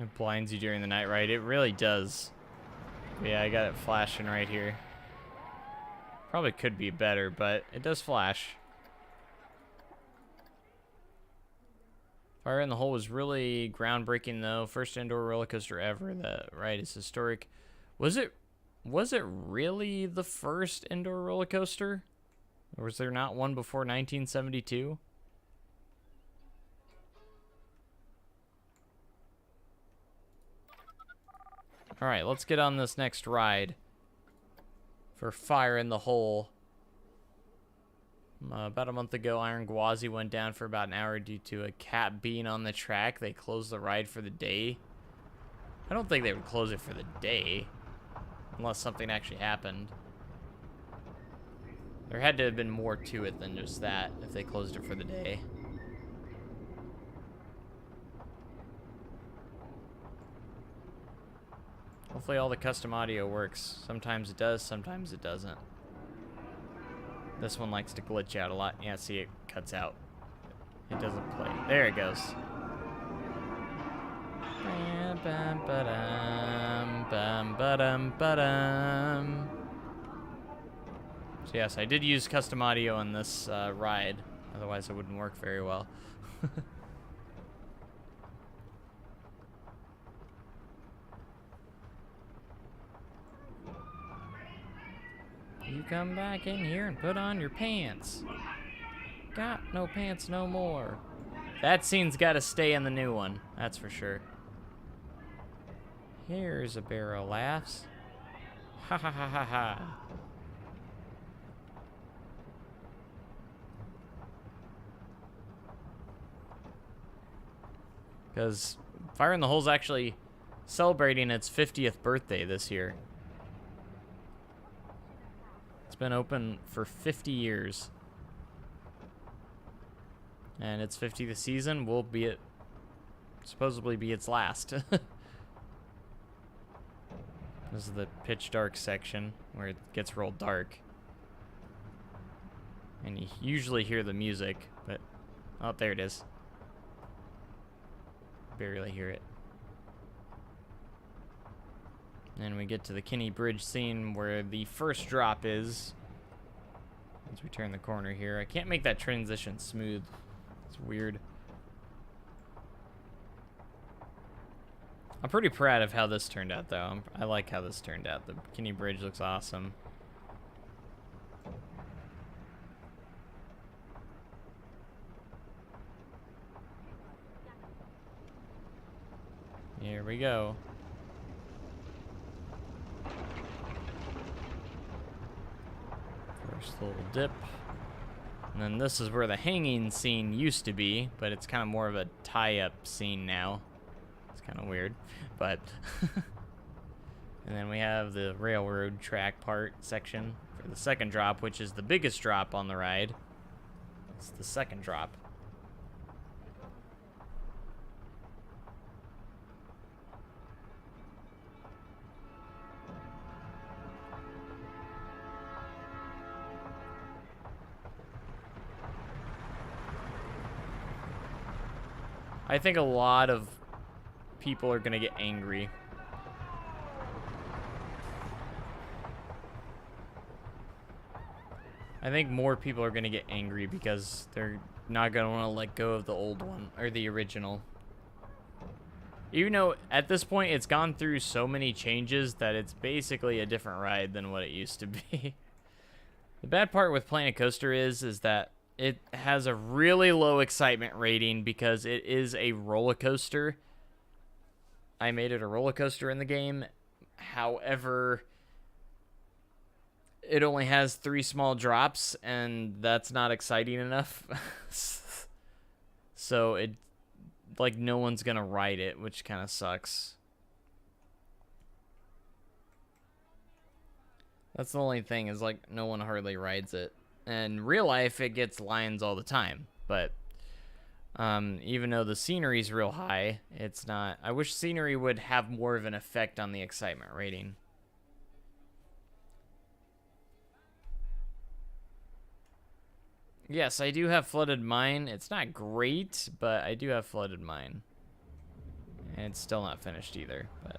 Speaker 1: It blinds you during the night ride. It really does. Yeah, I got it flashing right here. Probably could be better, but it does flash. Fire in the Hole was really groundbreaking, though. First indoor roller coaster ever. The ride is historic. Was it really the first indoor roller coaster? Or was there not one before 1972? Alright, let's get on this next ride for Fire in the Hole. About a month ago, Iron Gwazi went down for about an hour due to a cat being on the track. They closed the ride for the day. I don't think they would close it for the day, unless something actually happened. There had to have been more to it than just that if they closed it for the day. Hopefully all the custom audio works. Sometimes it does, sometimes it doesn't. This one likes to glitch out a lot. Yeah, see, it cuts out. It doesn't play. There it goes. So yes, I did use custom audio on this ride. Otherwise it wouldn't work very well. You come back in here and put on your pants. Got no pants no more. That scene's got to stay in the new one, that's for sure. Here's a barrel of laughs. Ha ha ha ha ha. Because Fire in the Hole's actually celebrating its 50th birthday this year. It's been open for 50 years. And its 50th season will be it, supposedly be its last. This is the pitch dark section where it gets real dark. And you usually hear the music, but oh, there it is. Barely hear it. And we get to the Kinney Bridge scene where the first drop is. As we turn the corner here. I can't make that transition smooth. It's weird. I'm pretty proud of how this turned out, though. I like how this turned out. The Kinney Bridge looks awesome. Here we go. First little dip. And then this is where the hanging scene used to be, but it's kind of more of a tie-up scene now. It's kind of weird, but... And then we have the railroad track part section for the second drop, which is the biggest drop on the ride. It's the second drop. I think a lot of people are gonna get angry. I think more people are gonna get angry because they're not gonna want to let go of the old one, or the original. Even though at this point it's gone through so many changes that it's basically a different ride than what it used to be. The bad part with playing a coaster is that it has a really low excitement rating because it is a roller coaster. I made it a roller coaster in the game. However, it only has 3 small drops, and that's not exciting enough. So it, like, no one's gonna ride it, which kind of sucks. That's the only thing, is like no one hardly rides it. In real life, it gets lines all the time, but even though the scenery's real high, it's not. I wish scenery would have more of an effect on the excitement rating. Yes, I do have Flooded Mine. It's not great, but I do have Flooded Mine. And it's still not finished either, but...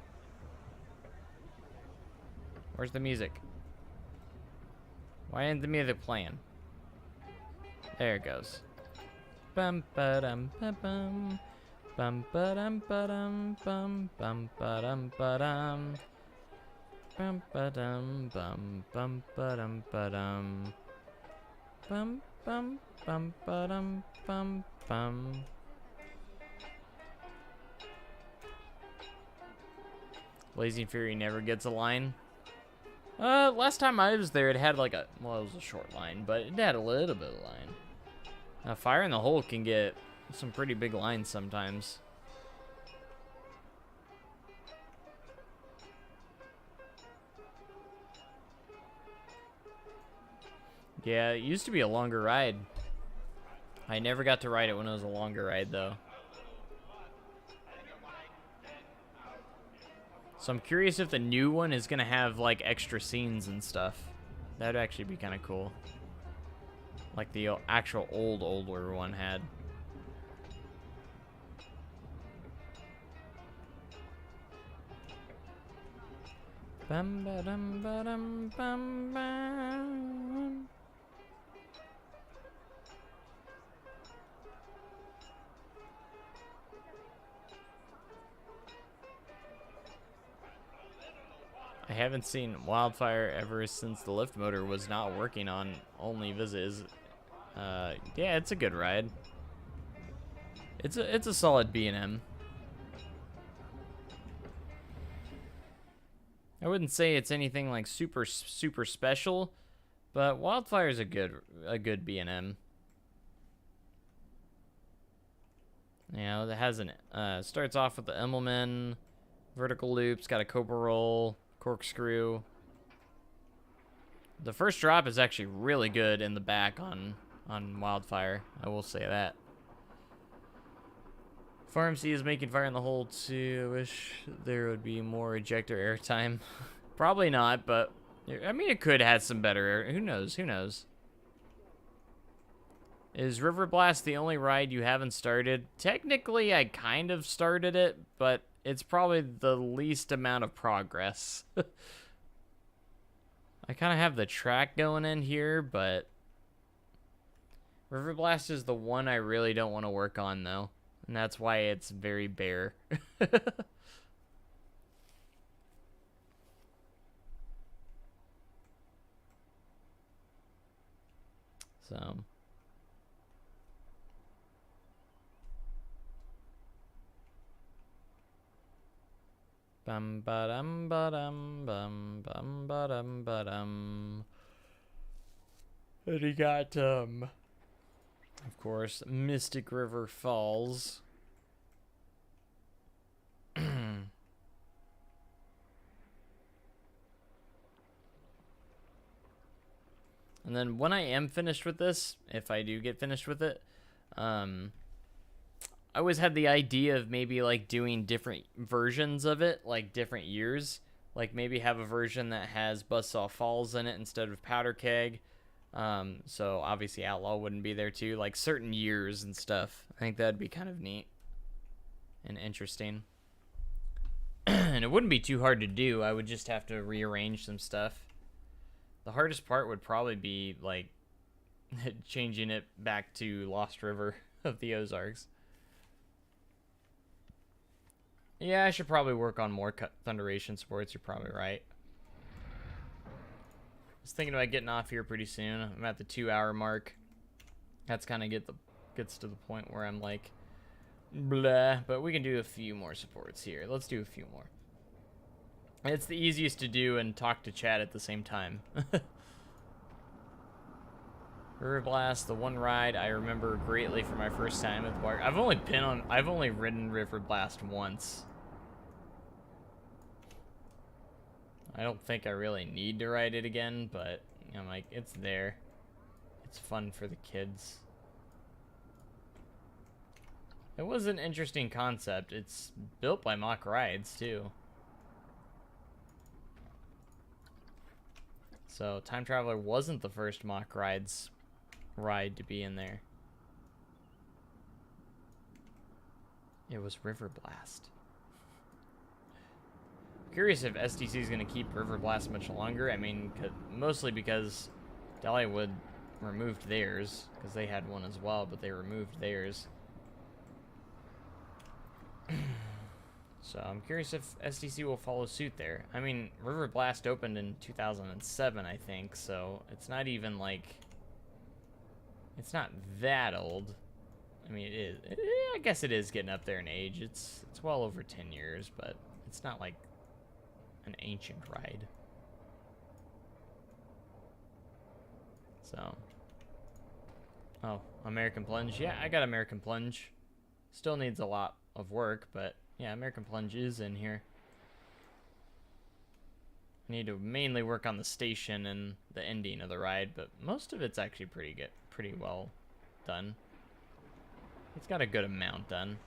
Speaker 1: Where's the music? Why isn't the music playing? There it goes. Bum ba dum ba bum. Bum ba dum ba dum bum bum ba dum ba dum. Bum ba dum bum bum ba dum ba dum. Bum bum bum ba dum bum bum. Blazing Fury never gets a line. Last time I was there, it had like a, well, it was a short line, but it had a little bit of line. Fire in the Hole can get some pretty big lines sometimes. Yeah, it used to be a longer ride. I never got to ride it when it was a longer ride, though. So I'm curious if the new one is going to have, like, extra scenes and stuff. That'd actually be kind of cool. Like the actual older one had. Bum ba dum ba dum bum bum. I haven't seen Wildfire ever since the lift motor was not working on Only Visit. Yeah, it's a good ride. It's a solid B&M. I wouldn't say it's anything like super special, but Wildfire is a good B&M. You know, it has an starts off with the Immelman, vertical loops, got a Cobra roll, corkscrew. The first drop is actually really good in the back on Wildfire. I will say that. Pharmacy is making Fire in the Hole too. I wish there would be more ejector airtime. Probably not, but I mean, it could have some better air. Who knows? Who knows? Is River Blast the only ride you haven't started? Technically, I kind of started it, but it's probably the least amount of progress. I kind of have the track going in here, but River Blast is the one I really don't want to work on, though. And that's why it's very bare. So... Bum ba dum ba dum bum bum ba dum ba dum. And he got of course, Mystic River Falls. And then when I am finished with this, if I do get finished with it, I always had the idea of maybe like doing different versions of it, like different years. Like maybe have a version that has Buzzsaw Falls in it instead of Powder Keg. So obviously Outlaw wouldn't be there too. Like certain years and stuff. I think that'd be kind of neat and interesting. And it wouldn't be too hard to do. I would just have to rearrange some stuff. The hardest part would probably be like changing it back to Lost River of the Ozarks. Yeah, I should probably work on more Thunderation sports. You're probably right. was thinking about getting off here pretty soon. I'm at the 2-hour mark. That's kind of gets to the point where I'm like, blah. But we can do a few more supports here. Let's do a few more. It's the easiest to do and talk to chat at the same time. River Blast, the one ride I remember greatly from my first time at the park. I've only ridden River Blast once. I don't think I really need to ride it again, but I'm like, it's there. It's fun for the kids. It was an interesting concept. It's built by Mock Rides, too. So, Time Traveler wasn't the first Mock Rides ride to be in there. It was River Blast. Curious if SDC is going to keep River Blast much longer. I mean, mostly because Dollywood removed theirs, because they had one as well, but they removed theirs. So I'm curious if SDC will follow suit there. I mean, River Blast opened in 2007, I think, so it's not even like... It's not that old. I mean, it is. I guess it is getting up there in age. It's well over 10 years, but it's not like an ancient ride. So. Oh, American Plunge. Yeah, I got American Plunge. Still needs a lot of work, but yeah, American Plunge is in here. I need to mainly work on the station and the ending of the ride, but most of it's actually pretty well done. It's got a good amount done.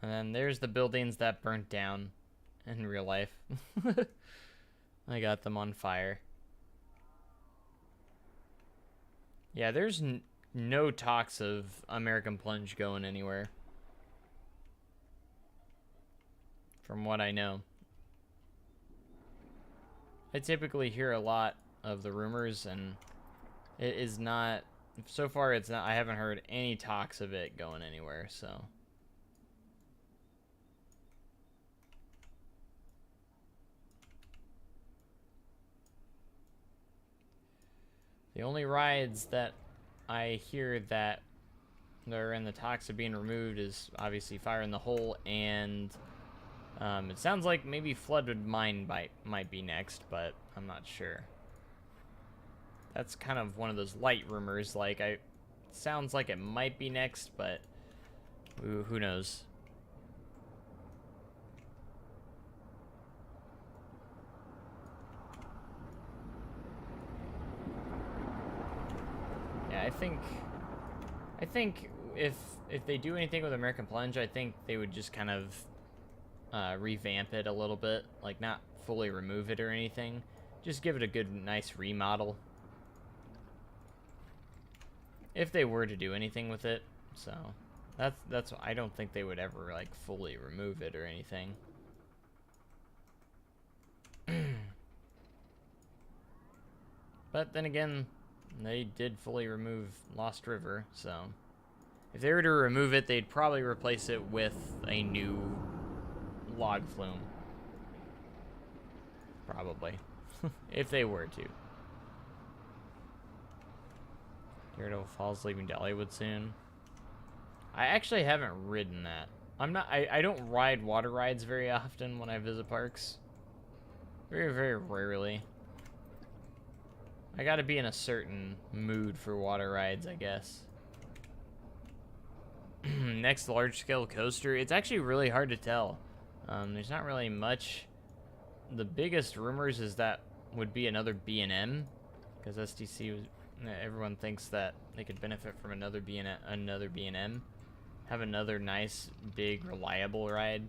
Speaker 1: And then there's the buildings that burnt down in real life. I got them on fire. Yeah, there's no talks of American Plunge going anywhere. From what I know. I typically hear a lot of the rumors, and it is not... So far, it's not... I haven't heard any talks of it going anywhere, so... The only rides that I hear that are in the talks of being removed is obviously Fire in the Hole, and it sounds like maybe Floodwood Mine might be next, but I'm not sure. That's kind of one of those light rumors. Like, it sounds like it might be next, but who knows? Yeah, I think if they do anything with American Plunge, I think they would just kind of revamp it a little bit, like not fully remove it or anything. Just give it a good, nice remodel. If they were to do anything with it, so that's I don't think they would ever like fully remove it or anything. But then again, they did fully remove Lost River, so if they were to remove it, they'd probably replace it with a new log flume. Probably. If they were to. Daredevil Falls leaving Dollywood soon. I actually haven't ridden that. I don't ride water rides very often when I visit parks. Very, very rarely. I gotta be in a certain mood for water rides, I guess. Next large-scale coaster. It's actually really hard to tell. There's not really much. The biggest rumors is that would be another B&M, because SDC was... Everyone thinks that they could benefit from another B&M. Have another nice, big, reliable ride.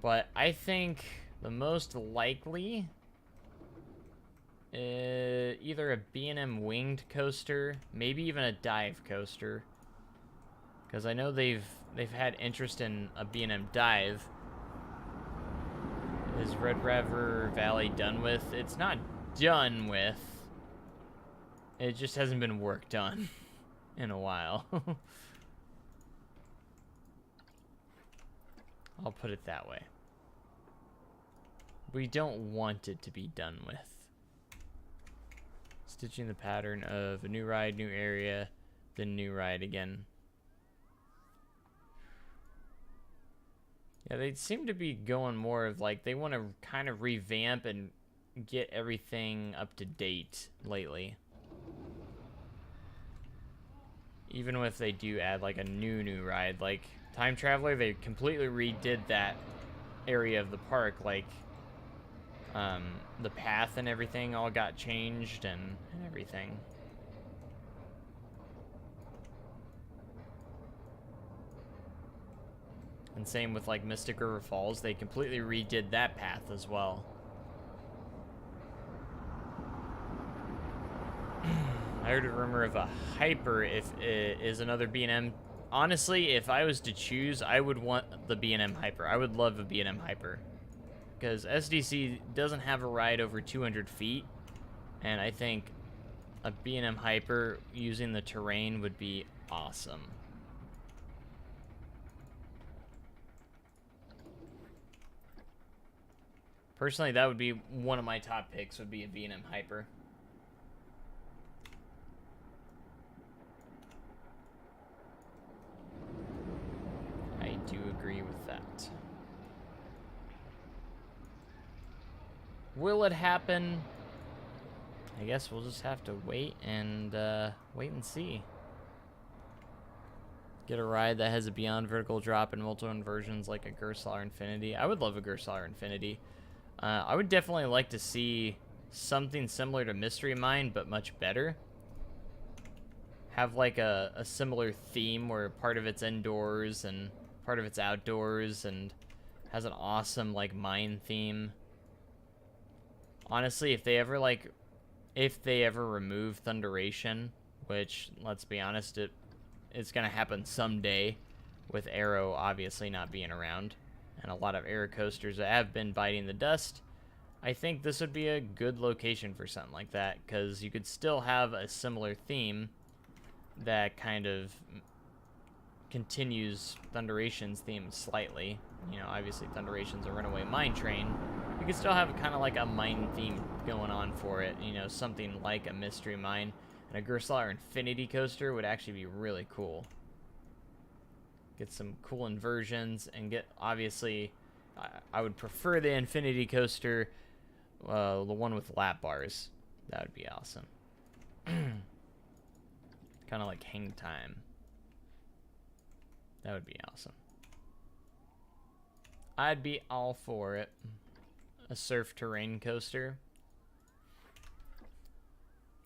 Speaker 1: But I think the most likely... either a B&M winged coaster, maybe even a dive coaster. Because I know they've had interest in a B&M dive. Is Red River Valley done with? It's not done with. It just hasn't been worked on in a while. I'll put it that way. We don't want it to be done with. Stitching the pattern of a new ride, new area, then new ride again. Yeah, they seem to be going more of like, they want to kind of revamp and get everything up to date lately. Even if they do add like a new ride, like Time Traveler, they completely redid that area of the park, like the path and everything all got changed and everything. And same with like Mystic River Falls, they completely redid that path as well. I heard a rumor of a Hyper if it is another B&M. Honestly, if I was to choose, I would want the B&M Hyper. I would love a B&M Hyper. Because SDC doesn't have a ride over 200 feet. And I think a B&M Hyper using the terrain would be awesome. Personally, that would be one of my top picks, would be a B&M Hyper. I do agree with that. Will it happen? I guess we'll just have to wait and see. Get a ride that has a beyond vertical drop and multiple inversions like a Gerstlauer Infinity. I would love a Gerstlauer Infinity. I would definitely like to see something similar to Mystery Mine, but much better. Have like a similar theme where part of it's indoors and part of it's outdoors and has an awesome like mine theme. Honestly, if they ever remove Thunderation, which, let's be honest, it's gonna happen someday with Arrow obviously not being around and a lot of Arrow coasters that have been biting the dust, I think this would be a good location for something like that, because you could still have a similar theme that kind of continues Thunderation's theme slightly. You know, obviously Thunderation's a runaway mine train. You could still have kind of like a mine theme going on for it, you know, something like a Mystery Mine. And a Gerstlauer Infinity coaster would actually be really cool. Get some cool inversions and get, obviously, I would prefer the Infinity coaster, the one with lap bars. That would be awesome. Kind of like Hang Time. That would be awesome. I'd be all for it. A surf terrain coaster.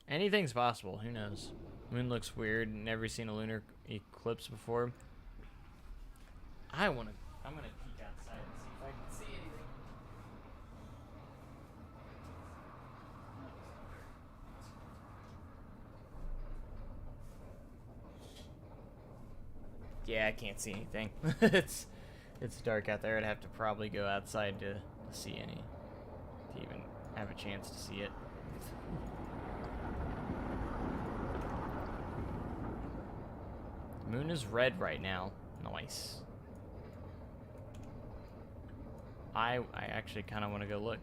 Speaker 1: Anything's possible, who knows? Moon looks weird, never seen a lunar eclipse before. I'm gonna peek outside and see if I can see anything. Yeah, I can't see anything. It's dark out there. I'd have to probably go outside to see any, to even have a chance to see it. Moon is red right now. Nice. I actually kind of want to go look.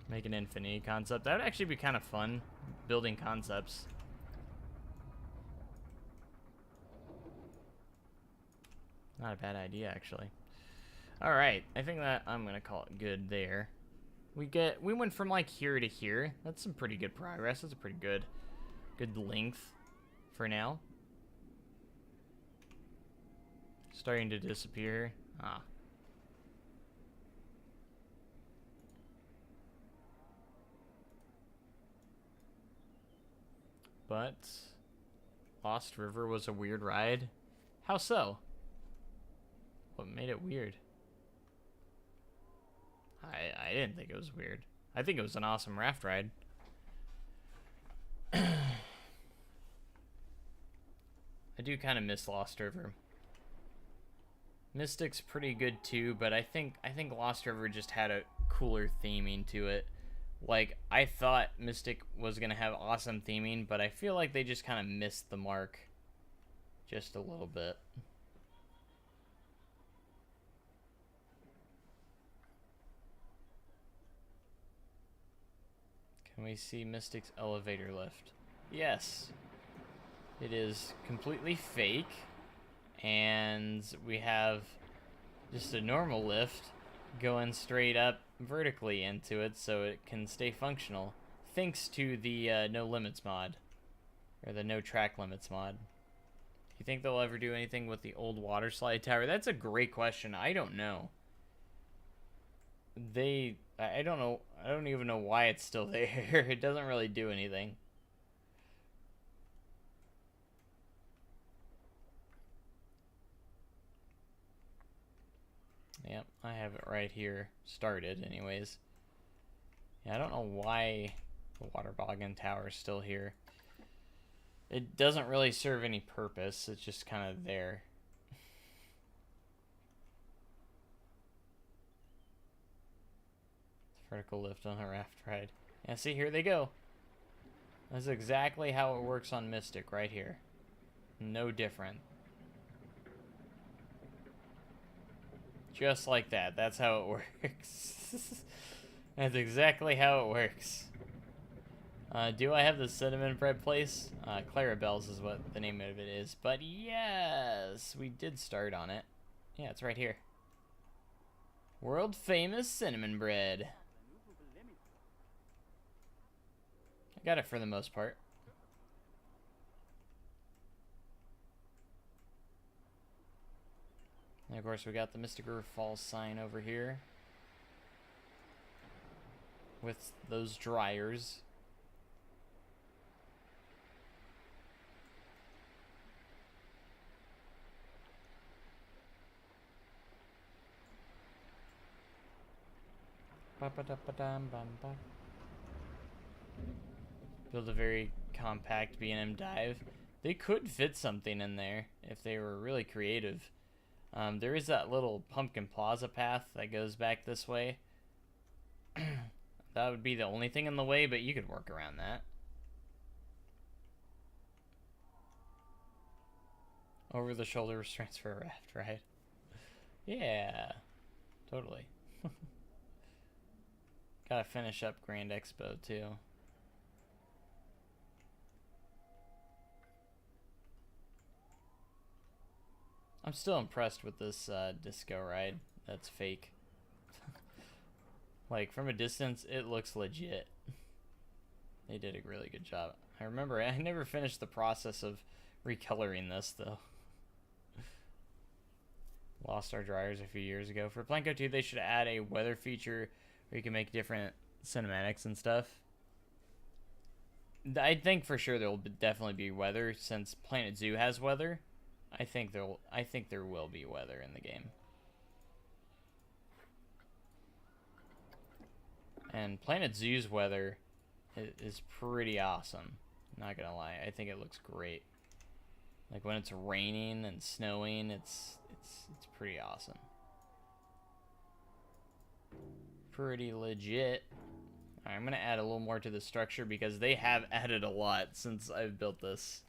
Speaker 1: Make an infinity concept. That would actually be kind of fun, building concepts. Not a bad idea, actually. All right, I think that I'm gonna call it good there. We went from like here to here. That's some pretty good progress. That's a pretty good length for now. Starting to disappear. Ah. But Lost River was a weird ride. How so? What made it weird? I didn't think it was weird. I think it was an awesome raft ride. I do kind of miss Lost River. Mystic's pretty good too, but I think Lost River just had a cooler theming to it. Like, I thought Mystic was gonna have awesome theming, but I feel like they just kind of missed the mark just a little bit. Can we see Mystic's elevator lift? Yes. It is completely fake, and we have just a normal lift going straight up vertically into it so it can stay functional, thanks to the no limits mod, or the no track limits mod. Do you think they'll ever do anything with the old water slide tower? That's a great question. I don't know. I don't know. I don't even know why it's still there. It doesn't really do anything. Yep, I have it right here. Started, anyways. Yeah, I don't know why the water boggin tower is still here. It doesn't really serve any purpose. It's just kind of there. Vertical lift on a raft ride. Yeah, see, here they go. That's exactly how it works on Mystic, right here. No different. Just like that. That's how it works. That's exactly how it works. Do I have the cinnamon bread place? Clarabelle's is what the name of it is. But yes, we did start on it. Yeah, it's right here. World famous cinnamon bread. I got it for the most part. And of course we got the Mystic River Falls sign over here. With those dryers. Build a very compact B&M dive. They could fit something in there if they were really creative. There is that little Pumpkin Plaza path that goes back this way. That would be the only thing in the way, but you could work around that. Over the shoulder restraints for a raft, right? Yeah, totally. Gotta finish up Grand Expo too. I'm still impressed with this disco ride that's fake. Like, from a distance, it looks legit. They did a really good job. I remember, I never finished the process of recoloring this, though. Lost our dryers a few years ago. For Planko 2, they should add a weather feature where you can make different cinematics and stuff. I think for sure there will definitely be weather, since Planet Zoo has weather. I think there will be weather in the game. And Planet Zoo's weather is pretty awesome. Not gonna lie, I think it looks great. Like when it's raining and snowing, it's pretty awesome. Pretty legit. Alright, I'm gonna add a little more to the structure because they have added a lot since I've built this.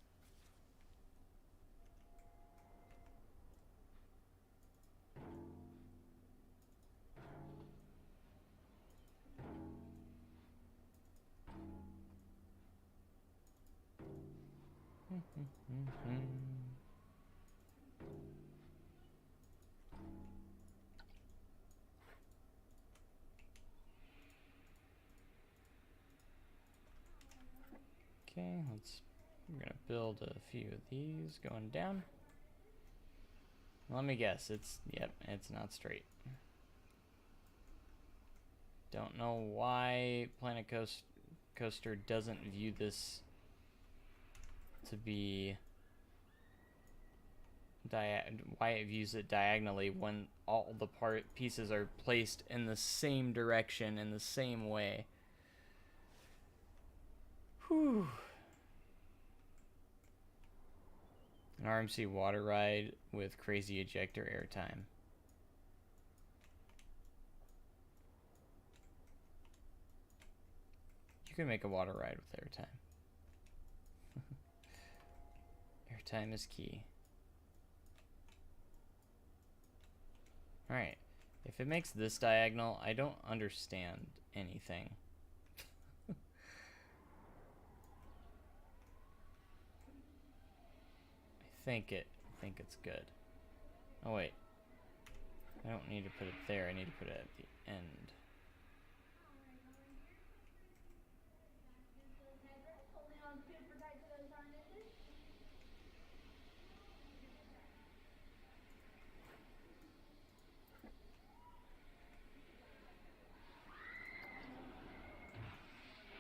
Speaker 1: Okay, we're gonna build a few of these going down. Let me guess, yep, it's not straight. Don't know why Planet Coaster doesn't view this to be why it views it diagonally when all the pieces are placed in the same direction in the same way. Whew. An RMC water ride with crazy ejector airtime. You can make a water ride with airtime. Airtime is key. Alright. If it makes this diagonal, I don't understand anything. I think it's good. Oh wait. I don't need to put it there, I need to put it at the end.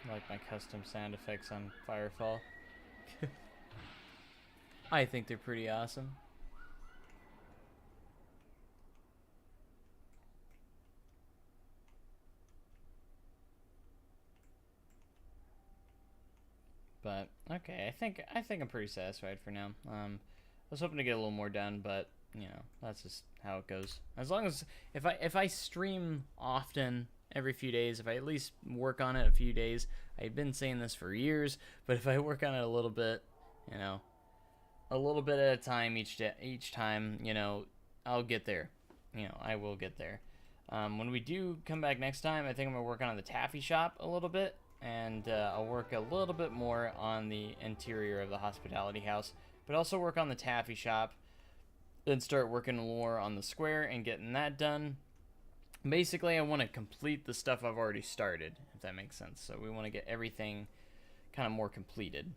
Speaker 1: I like my custom sound effects on Firefall. I think they're pretty awesome. But okay, I think I'm pretty satisfied for now. I was hoping to get a little more done, but you know, that's just how it goes. As long as if I stream often, every few days, if I at least work on it a few days, I've been saying this for years, but if I work on it a little bit, you know, a little bit at a time each time, you know, I'll get there. You know, I will get there. When we do come back next time, I think I'm gonna work on the taffy shop a little bit, and I'll work a little bit more on the interior of the hospitality house, but also work on the taffy shop, then start working more on the square and getting that done. Basically, I want to complete the stuff I've already started, if that makes sense. So we want to get everything kind of more completed.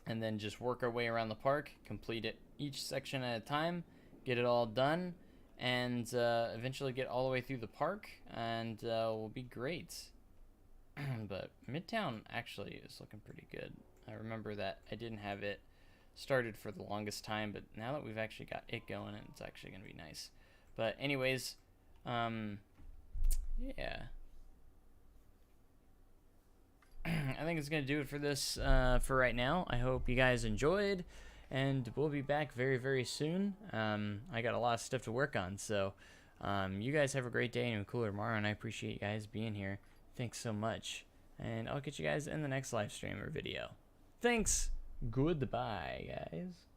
Speaker 1: And then just work our way around the park, complete it each section at a time, get it all done, and eventually get all the way through the park, and we'll be great. But Midtown actually is looking pretty good. I remember that I didn't have it started for the longest time, but now that we've actually got it going, it's actually going to be nice. But anyways, yeah. I think it's going to do it for this for right now. I hope you guys enjoyed, and we'll be back very, very soon. I got a lot of stuff to work on, so you guys have a great day and a cooler tomorrow, and I appreciate you guys being here. Thanks so much, and I'll catch you guys in the next live stream or video. Thanks. Goodbye, guys.